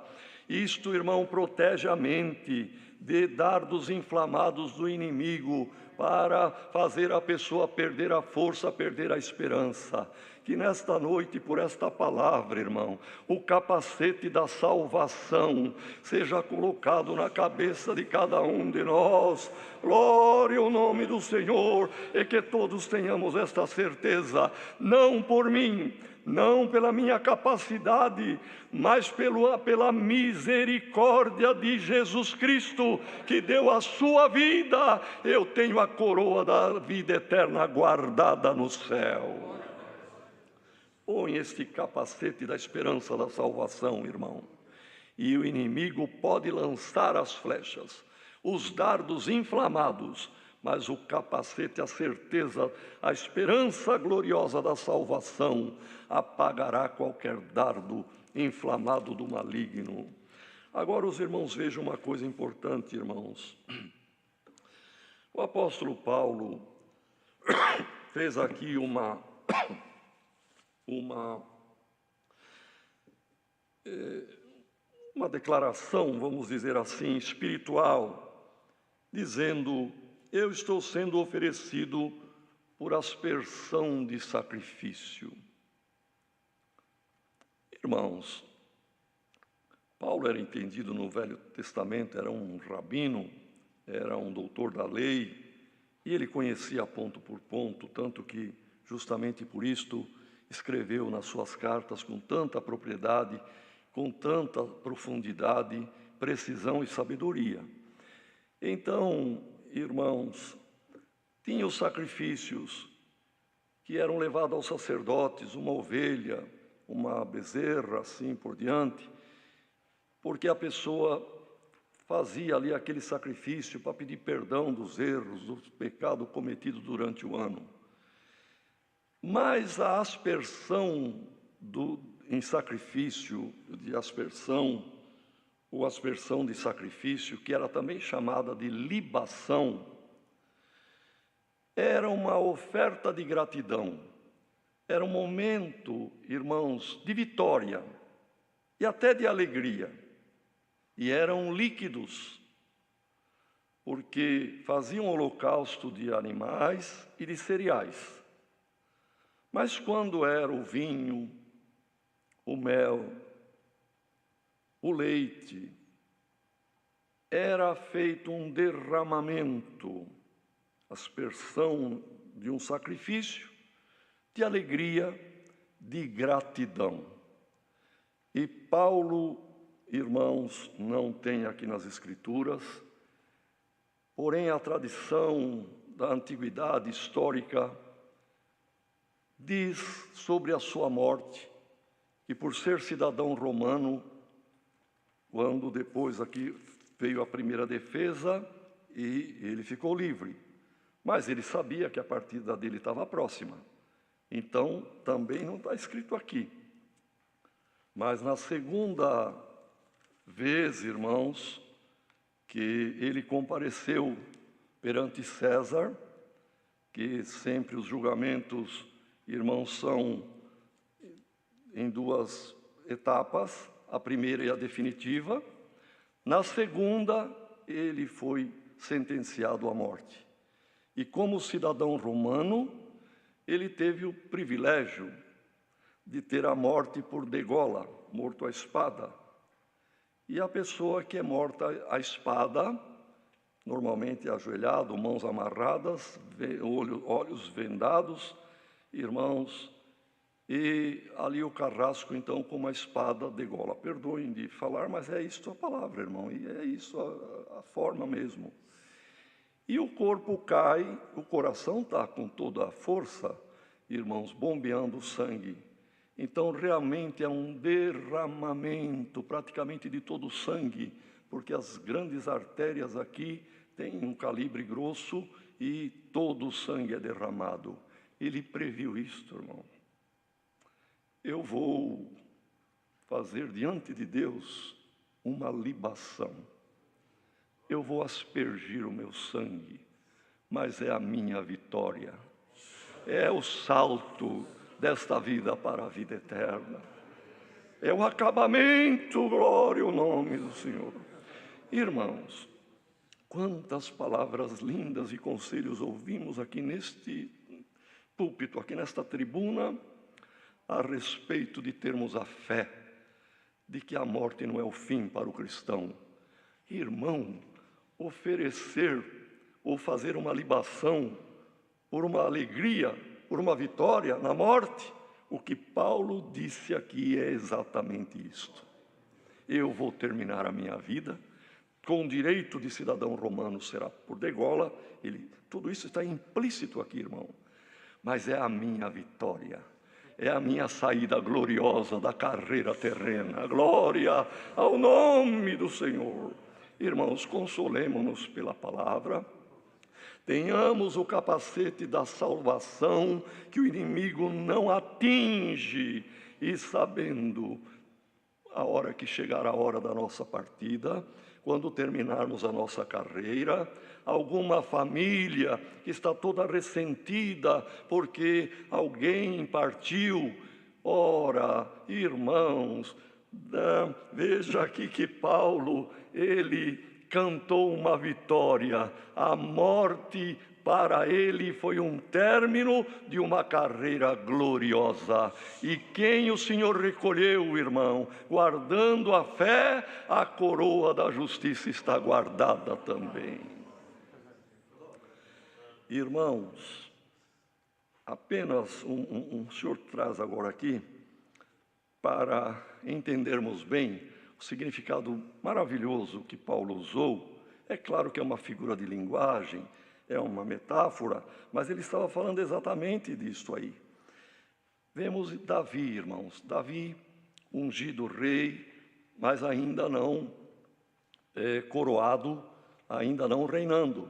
Isto, irmão, protege a mente de dardos inflamados do inimigo para fazer a pessoa perder a força, perder a esperança. Que nesta noite, por esta palavra, irmão, o capacete da salvação seja colocado na cabeça de cada um de nós. Glória ao nome do Senhor, e que todos tenhamos esta certeza, não por mim, não pela minha capacidade, mas pela misericórdia de Jesus Cristo, que deu a sua vida. Eu tenho a coroa da vida eterna guardada no céu. Põe este capacete da esperança da salvação, irmão, e o inimigo pode lançar as flechas, os dardos inflamados, mas o capacete, a certeza, a esperança gloriosa da salvação apagará qualquer dardo inflamado do maligno. Agora os irmãos vejam uma coisa importante, irmãos. O apóstolo Paulo fez aqui uma declaração, vamos dizer assim, espiritual, dizendo: eu estou sendo oferecido por aspersão de sacrifício. Irmãos, Paulo era entendido no Velho Testamento, era um rabino, era um doutor da lei, e ele conhecia ponto por ponto, tanto que, justamente por isto, escreveu nas suas cartas com tanta propriedade, com tanta profundidade, precisão e sabedoria. Então, irmãos, tinha os sacrifícios que eram levados aos sacerdotes, uma ovelha, uma bezerra, assim por diante, porque a pessoa fazia ali aquele sacrifício para pedir perdão dos erros, dos pecados cometidos durante o ano. Mas a aspersão em sacrifício, de aspersão, ou aspersão de sacrifício, que era também chamada de libação, era uma oferta de gratidão, era um momento, irmãos, de vitória e até de alegria, e eram líquidos, porque faziam holocausto de animais e de cereais. Mas quando era o vinho, o mel, o leite, era feito um derramamento, aspersão de um sacrifício, de alegria, de gratidão. E Paulo, irmãos, não tem aqui nas Escrituras, porém a tradição da antiguidade histórica diz sobre a sua morte, que por ser cidadão romano, quando depois aqui veio a primeira defesa e ele ficou livre, mas ele sabia que a partida dele estava próxima, então também não está escrito aqui. Mas na segunda vez, irmãos, que ele compareceu perante César, que sempre os julgamentos, irmãos, são em duas etapas, a primeira e a definitiva. Na segunda, ele foi sentenciado à morte. E como cidadão romano, ele teve o privilégio de ter a morte por degola, morto à espada. E a pessoa que é morta à espada, normalmente ajoelhado, mãos amarradas, olhos vendados, irmãos, e ali o carrasco, então, com uma espada degola. Perdoem de falar, mas é isso a palavra, irmão, e é isso a forma mesmo. E o corpo cai, o coração está com toda a força, irmãos, bombeando sangue. Então, realmente é um derramamento praticamente de todo o sangue, porque as grandes artérias aqui têm um calibre grosso e todo o sangue é derramado. Ele previu isto, irmão. Eu vou fazer diante de Deus uma libação. Eu vou aspergir o meu sangue, mas é a minha vitória. É o salto desta vida para a vida eterna. É o acabamento, glória ao nome do Senhor. Irmãos, quantas palavras lindas e conselhos ouvimos aqui neste púlpito, aqui nesta tribuna, a respeito de termos a fé de que a morte não é o fim para o cristão. Irmão, oferecer ou fazer uma libação por uma alegria, por uma vitória na morte, o que Paulo disse aqui é exatamente isto. Eu vou terminar a minha vida com o direito de cidadão romano, será por degola. Tudo isso está implícito aqui, irmão. Mas é a minha vitória, é a minha saída gloriosa da carreira terrena. Glória ao nome do Senhor. Irmãos, consolemo-nos pela palavra. Tenhamos o capacete da salvação, que o inimigo não atinge, e sabendo a hora que chegar a hora da nossa partida, quando terminarmos a nossa carreira, alguma família que está toda ressentida porque alguém partiu, ora, irmãos, veja aqui que Paulo, ele cantou uma vitória. A morte para ele foi um término de uma carreira gloriosa. E quem o Senhor recolheu, irmão, guardando a fé, a coroa da justiça está guardada também. Irmãos, apenas o Senhor traz agora aqui para entendermos bem o significado maravilhoso que Paulo usou. É claro que é uma figura de linguagem, é uma metáfora, mas ele estava falando exatamente disso aí. Vemos Davi, irmãos. Davi, ungido rei, mas ainda não coroado, ainda não reinando.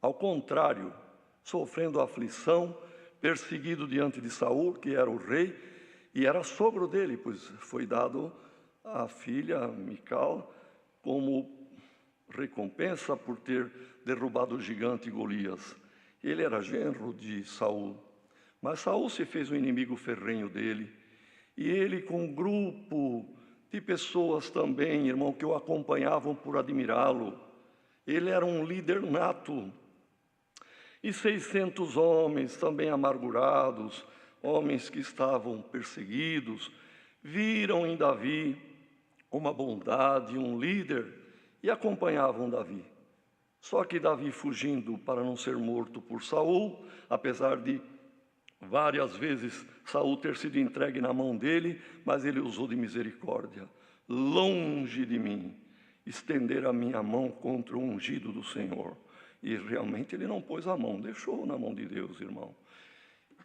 Ao contrário, sofrendo aflição, perseguido diante de Saul, que era o rei, e era sogro dele, pois foi dado a filha Mical como recompensa por ter derrubado o gigante Golias. Ele era genro de Saul, mas Saul se fez um inimigo ferrenho dele, e ele com um grupo de pessoas também, irmão, que o acompanhavam por admirá-lo. Ele era um líder nato, e 600 homens também amargurados, homens que estavam perseguidos, viram em Davi uma bondade, um líder, e acompanhavam Davi. Só que Davi, fugindo para não ser morto por Saul, apesar de várias vezes Saul ter sido entregue na mão dele, mas ele usou de misericórdia. Longe de mim estender a minha mão contra o ungido do Senhor. E realmente ele não pôs a mão, deixou na mão de Deus, irmão.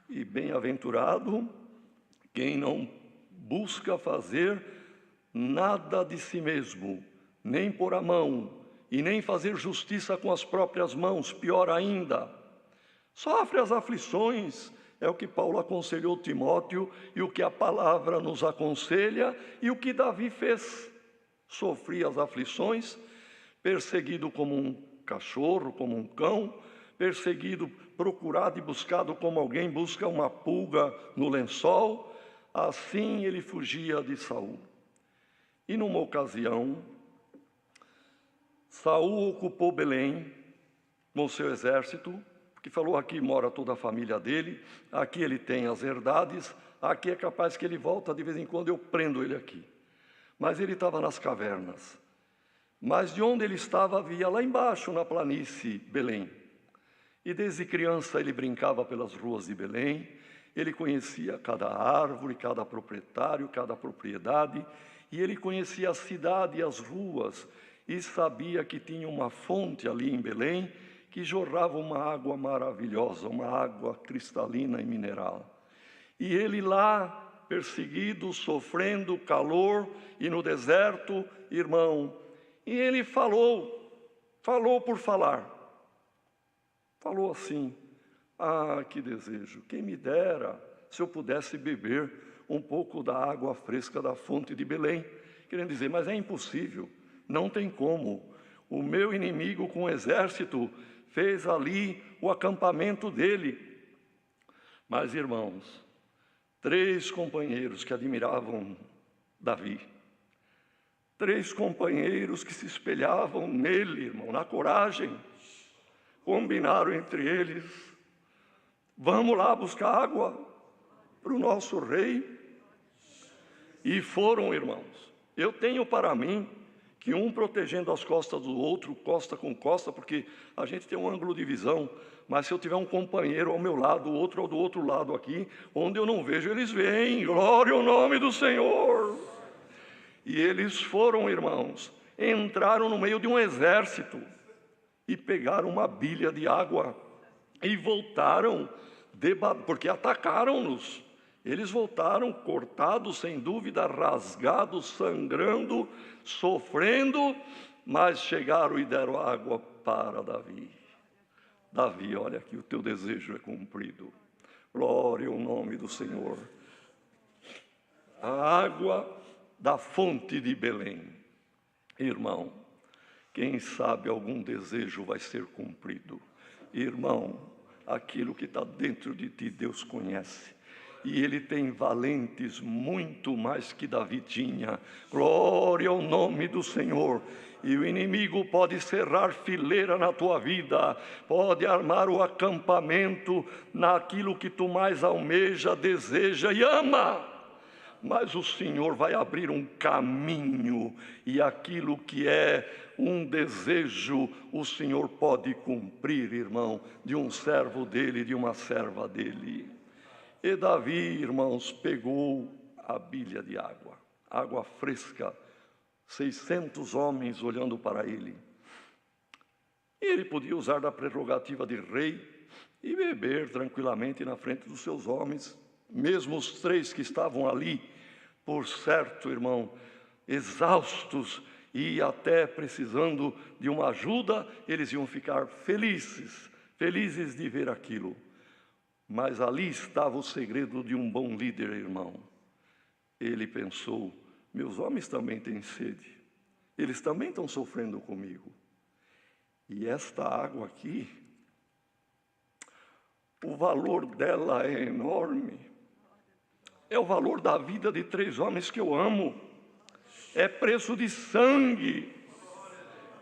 E bem-aventurado quem não busca fazer nada de si mesmo, nem pôr a mão, e nem fazer justiça com as próprias mãos, pior ainda. Sofre as aflições, é o que Paulo aconselhou Timóteo, e o que a palavra nos aconselha, e o que Davi fez. Sofria as aflições, perseguido como um cachorro, como um cão, perseguido, procurado e buscado como alguém busca uma pulga no lençol. Assim ele fugia de Saul. E numa ocasião, Saul ocupou Belém com seu exército, que falou: aqui mora toda a família dele, aqui ele tem as herdades, aqui é capaz que ele volta de vez em quando, eu prendo ele aqui. Mas ele estava nas cavernas. Mas de onde ele estava havia lá embaixo, na planície, Belém. E desde criança ele brincava pelas ruas de Belém, ele conhecia cada árvore, cada proprietário, cada propriedade, e ele conhecia a cidade e as ruas, e sabia que tinha uma fonte ali em Belém, que jorrava uma água maravilhosa, uma água cristalina e mineral. E ele lá, perseguido, sofrendo calor, e no deserto, irmão, e ele falou por falar. Falou assim: ah, que desejo, quem me dera se eu pudesse beber um pouco da água fresca da fonte de Belém. Querendo dizer, mas é impossível, não tem como. O meu inimigo com exército fez ali o acampamento dele. Mas, irmãos, 3 companheiros que admiravam Davi, 3 companheiros que se espelhavam nele, irmão, na coragem, combinaram entre eles: vamos lá buscar água para o nosso rei. E foram, irmãos. Eu tenho para mim que um protegendo as costas do outro, costa com costa, porque a gente tem um ângulo de visão, mas se eu tiver um companheiro ao meu lado, o outro do outro lado aqui, onde eu não vejo, eles veem. Glória ao nome do Senhor. E eles foram, irmãos, entraram no meio de um exército e pegaram uma bilha de água e voltaram, porque atacaram-nos. Eles voltaram cortados, sem dúvida, rasgados, sangrando, sofrendo, mas chegaram e deram água para Davi. Davi, olha aqui, o teu desejo é cumprido. Glória ao nome do Senhor. A água da fonte de Belém. Irmão, quem sabe algum desejo vai ser cumprido. Irmão, aquilo que está dentro de ti, Deus conhece. E ele tem valentes muito mais que Davi tinha. Glória ao nome do Senhor. E o inimigo pode cerrar fileira na tua vida, pode armar o acampamento naquilo que tu mais almeja, deseja e ama. Mas o Senhor vai abrir um caminho, e aquilo que é um desejo, o Senhor pode cumprir, irmão, de um servo dele, de uma serva dele. E Davi, irmãos, pegou a bilha de água, água fresca, 600 homens olhando para ele. E ele podia usar da prerrogativa de rei e beber tranquilamente na frente dos seus homens, mesmo os 3 que estavam ali, por certo, irmão, exaustos e até precisando de uma ajuda, eles iam ficar felizes de ver aquilo. Mas ali estava o segredo de um bom líder, irmão. Ele pensou: meus homens também têm sede, eles também estão sofrendo comigo. E esta água aqui, o valor dela é enorme. É o valor da vida de 3 homens que eu amo. É preço de sangue.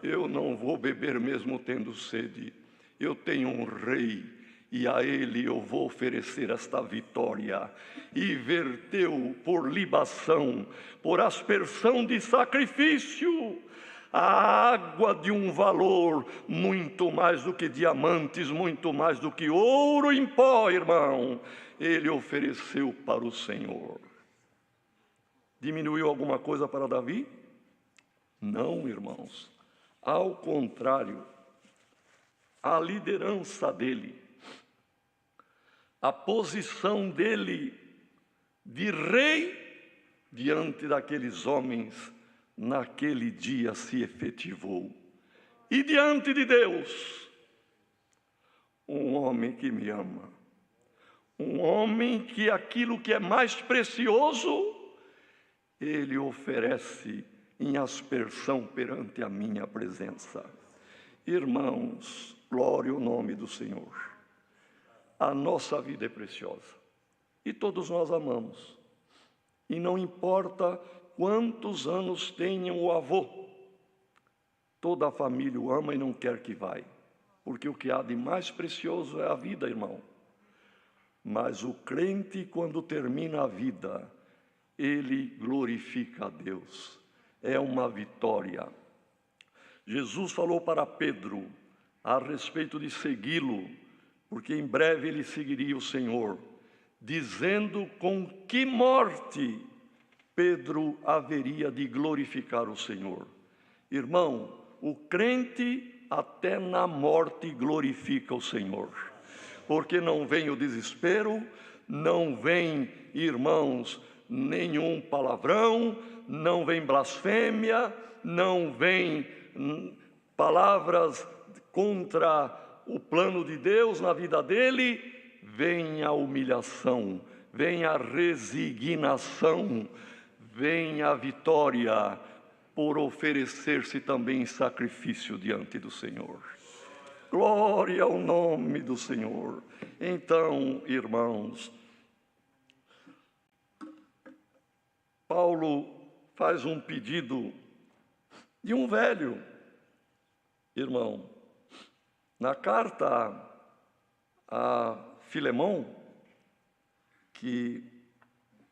Eu não vou beber mesmo tendo sede. Eu tenho um rei, e a ele eu vou oferecer esta vitória. E verteu por libação, por aspersão de sacrifício, a água de um valor muito mais do que diamantes, muito mais do que ouro em pó, irmão. Ele ofereceu para o Senhor. Diminuiu alguma coisa para Davi? Não, irmãos. Ao contrário, a liderança dele, a posição dele de rei diante daqueles homens, naquele dia se efetivou. E diante de Deus, um homem que me ama, um homem que aquilo que é mais precioso, ele oferece em aspersão perante a minha presença. Irmãos, glória ao nome do Senhor. A nossa vida é preciosa e todos nós amamos. E não importa quantos anos tenha o avô, toda a família o ama e não quer que vá, porque o que há de mais precioso é a vida, irmão. Mas o crente, quando termina a vida, ele glorifica a Deus. É uma vitória. Jesus falou para Pedro a respeito de segui-lo, porque em breve ele seguiria o Senhor, dizendo com que morte Pedro haveria de glorificar o Senhor. Irmão, o crente até na morte glorifica o Senhor, porque não vem o desespero, não vem, irmãos, nenhum palavrão, não vem blasfêmia, não vem palavras contra o plano de Deus na vida dele. Vem a humilhação, vem a resignação, vem a vitória por oferecer-se também em sacrifício diante do Senhor. Glória ao nome do Senhor. Então, irmãos, Paulo faz um pedido de um velho irmão. Na carta a Filemão, que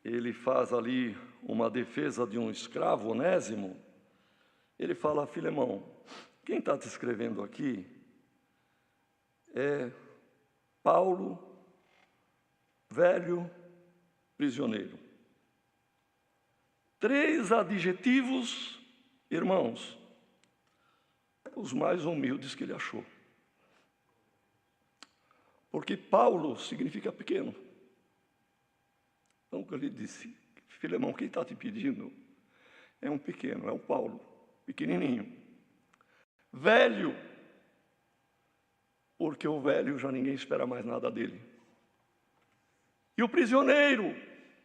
ele faz ali uma defesa de um escravo, Onésimo, ele fala: Filemão, quem está te escrevendo aqui é Paulo, velho prisioneiro. 3 adjetivos, irmãos, os mais humildes que ele achou. Porque Paulo significa pequeno. Então, quando ele disse: Filemão, quem está te pedindo é um pequeno, é o Paulo, pequenininho. Velho, porque o velho já ninguém espera mais nada dele. E o prisioneiro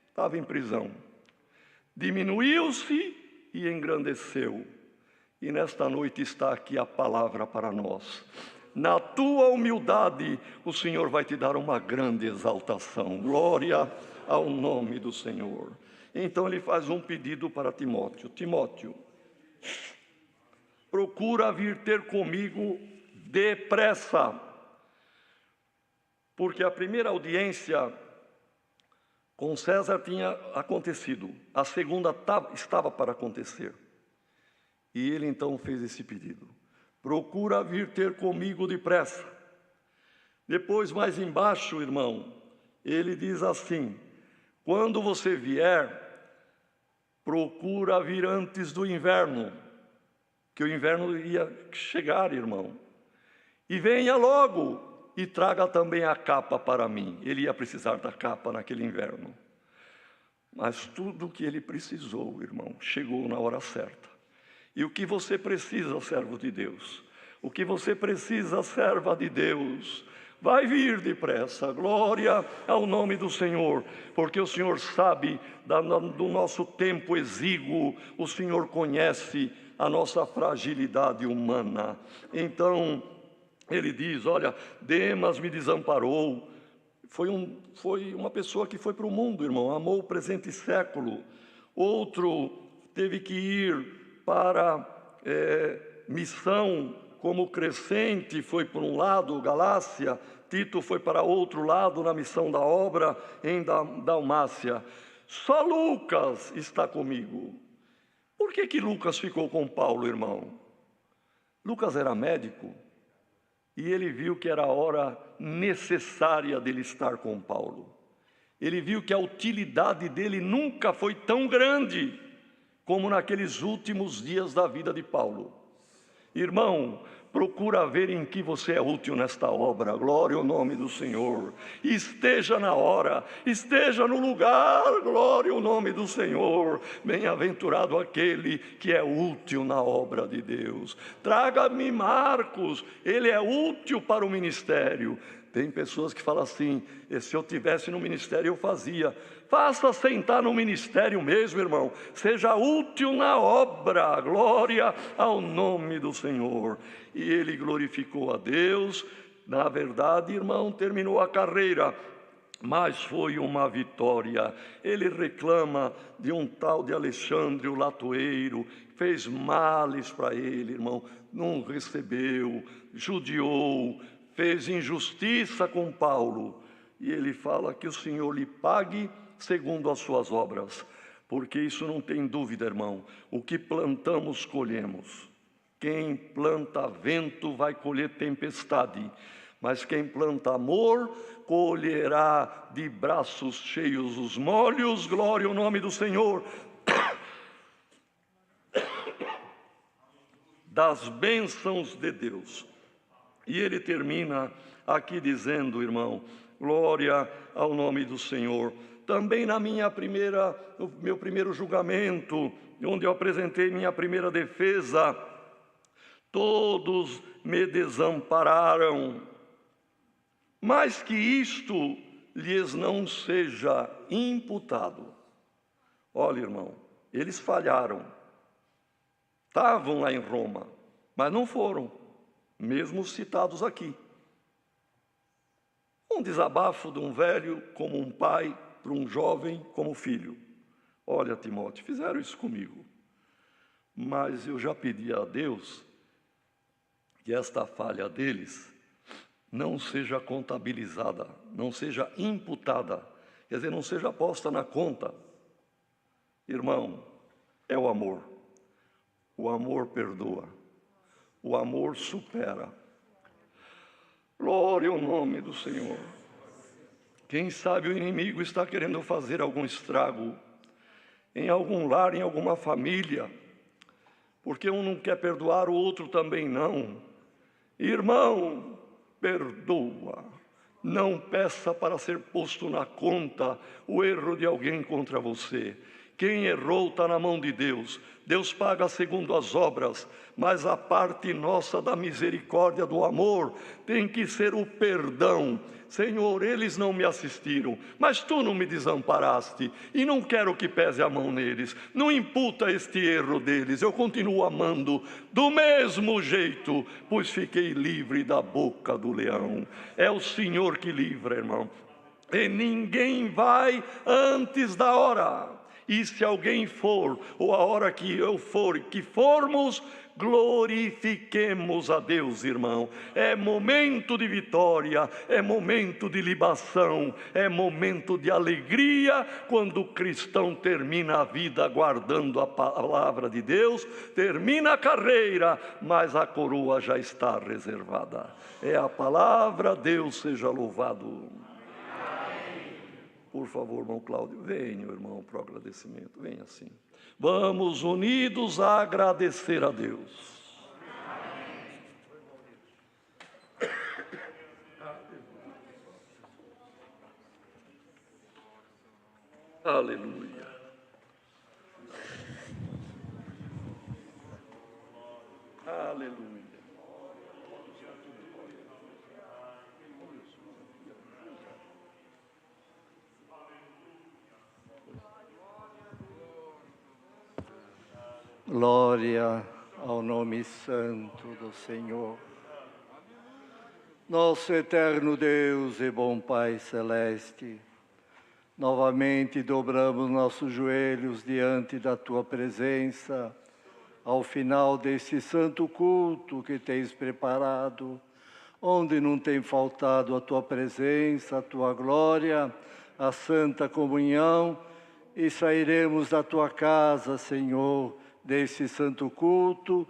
estava em prisão. Diminuiu-se e engrandeceu. E nesta noite está aqui a palavra para nós. Na tua humildade, o Senhor vai te dar uma grande exaltação. Glória ao nome do Senhor. Então ele faz um pedido para Timóteo. Timóteo, procura vir ter comigo depressa. Porque a primeira audiência com César tinha acontecido. A segunda estava para acontecer. E ele então fez esse pedido. Procura vir ter comigo depressa. Depois, mais embaixo, irmão, ele diz assim: quando você vier, procura vir antes do inverno, que o inverno ia chegar, irmão. E venha logo e traga também a capa para mim. Ele ia precisar da capa naquele inverno. Mas tudo o que ele precisou, irmão, chegou na hora certa. E o que você precisa, servo de Deus? O que você precisa, serva de Deus? Vai vir depressa, glória ao nome do Senhor, porque o Senhor sabe do nosso tempo exíguo, o Senhor conhece a nossa fragilidade humana. Então, ele diz: olha, Demas me desamparou, foi uma pessoa que foi para o mundo, irmão, amou o presente século. Outro teve que ir para missão como crescente, foi por um lado, Galácia. Tito foi para outro lado na missão da obra em Dalmácia. Só Lucas está comigo. Por que Lucas ficou com Paulo, irmão? Lucas era médico e ele viu que era a hora necessária dele estar com Paulo. Ele viu que a utilidade dele nunca foi tão grande como naqueles últimos dias da vida de Paulo. Irmão, procura ver em que você é útil nesta obra. Glória ao nome do Senhor. Esteja na hora, esteja no lugar. Glória ao nome do Senhor. Bem-aventurado aquele que é útil na obra de Deus. Traga-me Marcos, ele é útil para o ministério. Tem pessoas que falam assim: se eu tivesse no ministério eu fazia. Faça sentar no ministério mesmo, irmão. Seja útil na obra. Glória ao nome do Senhor. E ele glorificou a Deus. Na verdade, irmão, terminou a carreira, mas foi uma vitória. Ele reclama de um tal de Alexandre, o latoeiro, fez males para ele, irmão, não recebeu, judiou, fez injustiça com Paulo. E ele fala que o Senhor lhe pague segundo as suas obras, porque isso não tem dúvida, irmão. O que plantamos, colhemos. Quem planta vento vai colher tempestade, mas quem planta amor colherá de braços cheios os molhos. Glória ao nome do Senhor. Das bênçãos de Deus. E ele termina aqui dizendo, irmão, glória ao nome do Senhor. Também no meu primeiro julgamento, onde eu apresentei minha primeira defesa, todos me desampararam, mas que isto lhes não seja imputado. Olha, irmão, eles falharam, estavam lá em Roma, mas não foram. mesmo citados aqui. Um desabafo de um velho como um pai para um jovem como filho. Olha, Timóteo, fizeram isso comigo, mas eu já pedi a Deus que esta falha deles não seja contabilizada, não seja imputada, quer dizer, não seja posta na conta. Irmão, é o amor. O amor perdoa. O amor supera. Glória ao nome do Senhor. Quem sabe o inimigo está querendo fazer algum estrago em algum lar, em alguma família, porque um não quer perdoar, o outro também não. Irmão, perdoa. Não peça para ser posto na conta o erro de alguém contra você. Quem errou está na mão de Deus. Deus paga segundo as obras, mas a parte nossa da misericórdia, do amor, tem que ser o perdão. Senhor, eles não me assistiram, mas Tu não me desamparaste, e não quero que pese a mão neles. Não imputa este erro deles, eu continuo amando do mesmo jeito, pois fiquei livre da boca do leão. É o Senhor que livra, irmão, e ninguém vai antes da hora. E se alguém for, ou a hora que eu for, que formos, glorifiquemos a Deus, irmão. É momento de vitória, é momento de libação, é momento de alegria, quando o cristão termina a vida guardando a palavra de Deus, termina a carreira, mas a coroa já está reservada. É a palavra, Deus seja louvado. Por favor, irmão Cláudio, venha, irmão, para o agradecimento, venha assim. Vamos unidos a agradecer a Deus. Aleluia. Aleluia. Glória ao nome santo do Senhor. Nosso eterno Deus e bom Pai celeste, novamente dobramos nossos joelhos diante da Tua presença, ao final desse santo culto que Tens preparado, onde não tem faltado a Tua presença, a Tua glória, a santa comunhão, e sairemos da Tua casa, Senhor, desse santo culto,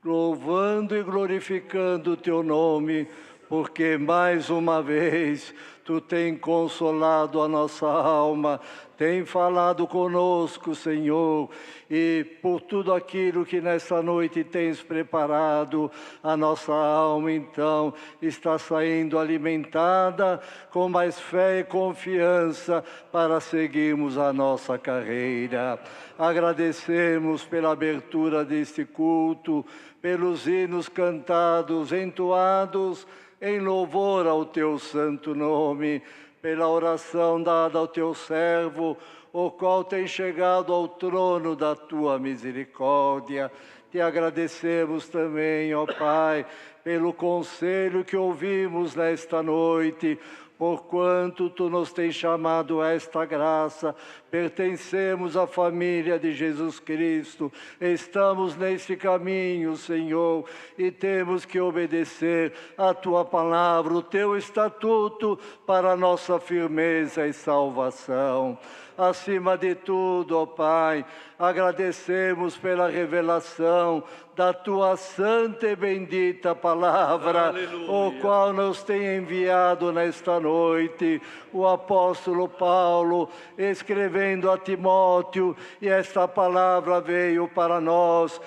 louvando e glorificando o Teu nome, porque mais uma vez Tu tem consolado a nossa alma, tem falado conosco, Senhor, e por tudo aquilo que nesta noite Tens preparado, a nossa alma então está saindo alimentada com mais fé e confiança para seguirmos a nossa carreira. Agradecemos pela abertura deste culto, pelos hinos cantados, entoados em louvor ao Teu santo nome, pela oração dada ao Teu servo, o qual tem chegado ao trono da Tua misericórdia. Te agradecemos também, ó Pai, pelo conselho que ouvimos nesta noite, porquanto Tu nos tens chamado a esta graça, pertencemos à família de Jesus Cristo, estamos neste caminho, Senhor, e temos que obedecer a Tua palavra, o Teu estatuto, para a nossa firmeza e salvação. Acima de tudo, ó Pai, agradecemos pela revelação da Tua santa e bendita palavra, Aleluia. o qual nos tem enviado nesta noite o apóstolo Paulo, escrevendo a Timóteo, e esta palavra veio para nós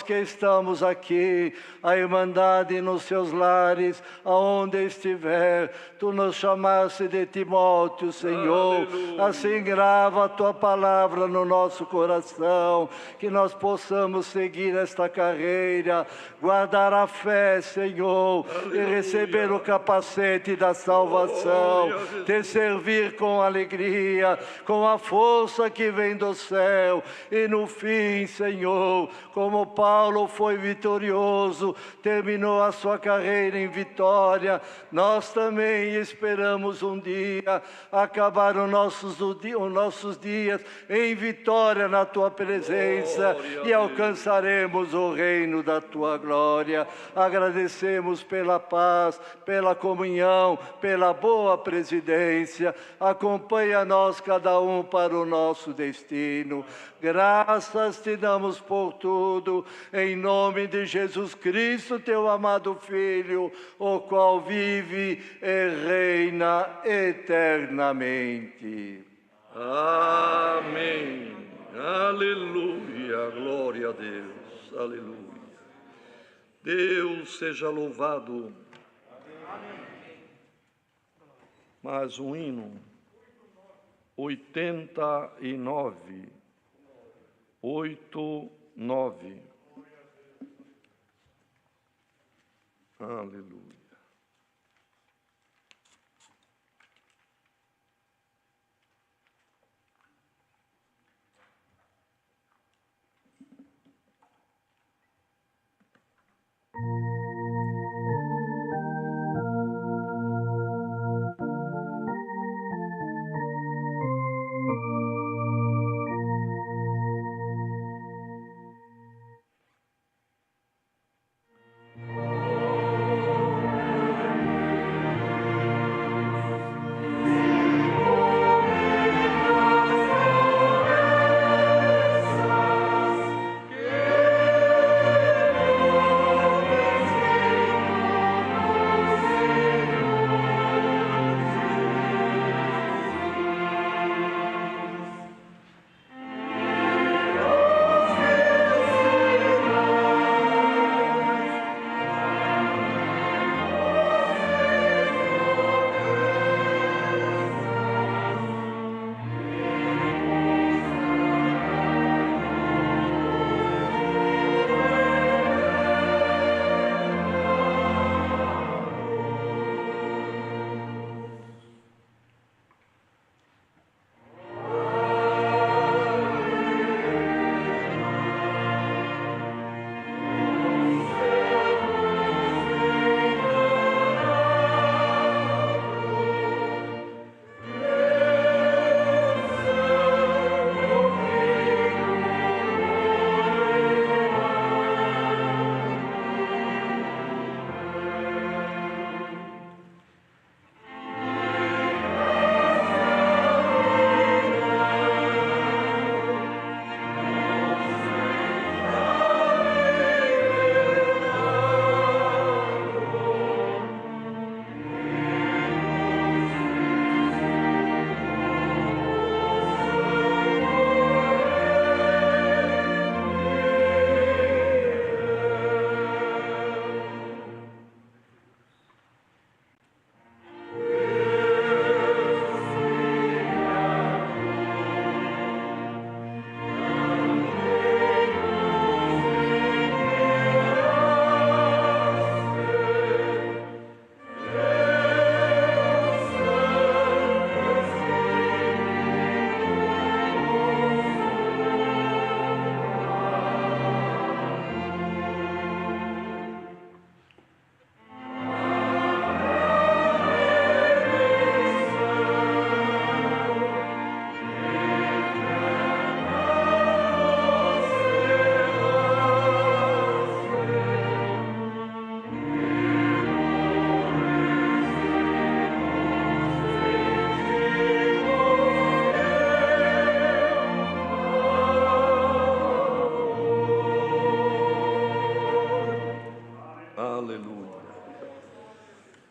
que estamos aqui, a Irmandade nos seus lares, aonde estiver, Tu nos chamaste de Timóteo, Senhor. Aleluia. Assim grava a Tua palavra no nosso coração, que nós possamos seguir esta carreira, guardar a fé, Senhor, Aleluia. e receber o capacete da salvação, Glória. Te servir com alegria, com a força que vem do céu, e no fim, Senhor, como como Paulo foi vitorioso, terminou a sua carreira em vitória, nós também esperamos um dia acabar os nossos dias em vitória na Tua presença e alcançaremos o reino da Tua glória. Agradecemos pela paz, pela comunhão, pela boa presidência. Acompanha-nos cada um para o nosso destino. Graças te damos por tudo, em nome de Jesus Cristo, teu amado Filho, o qual vive e reina eternamente. Amém. Aleluia. Glória a Deus. Aleluia. Deus seja louvado. Mais um hino. 89. 89. Aleluia.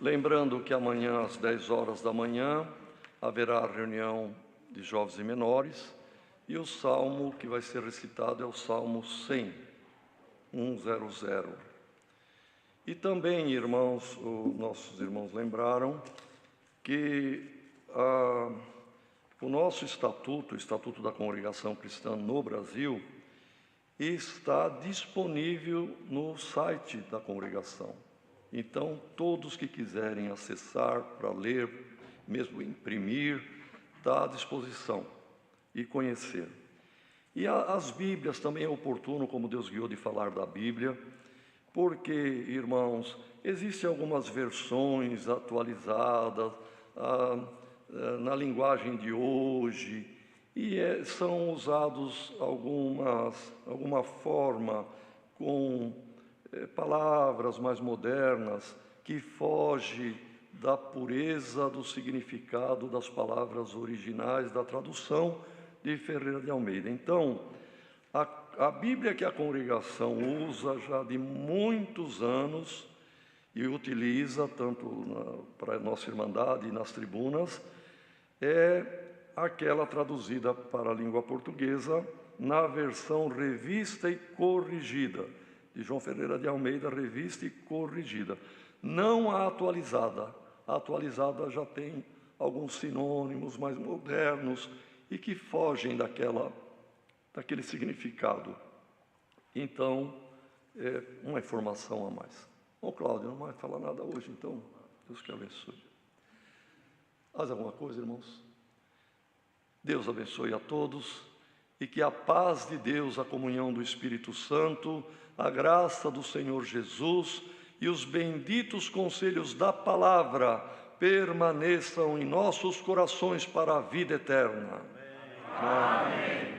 Lembrando que amanhã, às 10 horas da manhã, haverá reunião de jovens e menores, e o salmo que vai ser recitado é o Salmo 100, 100. E também, irmãos, nossos irmãos lembraram que o nosso estatuto, o Estatuto da Congregação Cristã no Brasil, está disponível no site da congregação. Então, todos que quiserem acessar para ler, mesmo imprimir, está à disposição e conhecer. E as Bíblias também é oportuno, como Deus guiou, de falar da Bíblia, porque, irmãos, existem algumas versões atualizadas na linguagem de hoje, e são usados alguma forma com palavras mais modernas que foge da pureza do significado das palavras originais da tradução de Ferreira de Almeida. Então, a Bíblia que a congregação usa já de muitos anos e utiliza tanto para a nossa irmandade e nas tribunas, é aquela traduzida para a língua portuguesa na versão revista e corrigida, de João Ferreira de Almeida, revista e corrigida. Não a atualizada. A atualizada já tem alguns sinônimos mais modernos e que fogem daquele significado. Então, é uma informação a mais. Bom, Cláudio, não vai falar nada hoje, então, Deus que abençoe. Mais alguma coisa, irmãos? Deus abençoe a todos e que a paz de Deus, a comunhão do Espírito Santo, a graça do Senhor Jesus e os benditos conselhos da palavra permaneçam em nossos corações para a vida eterna. Amém.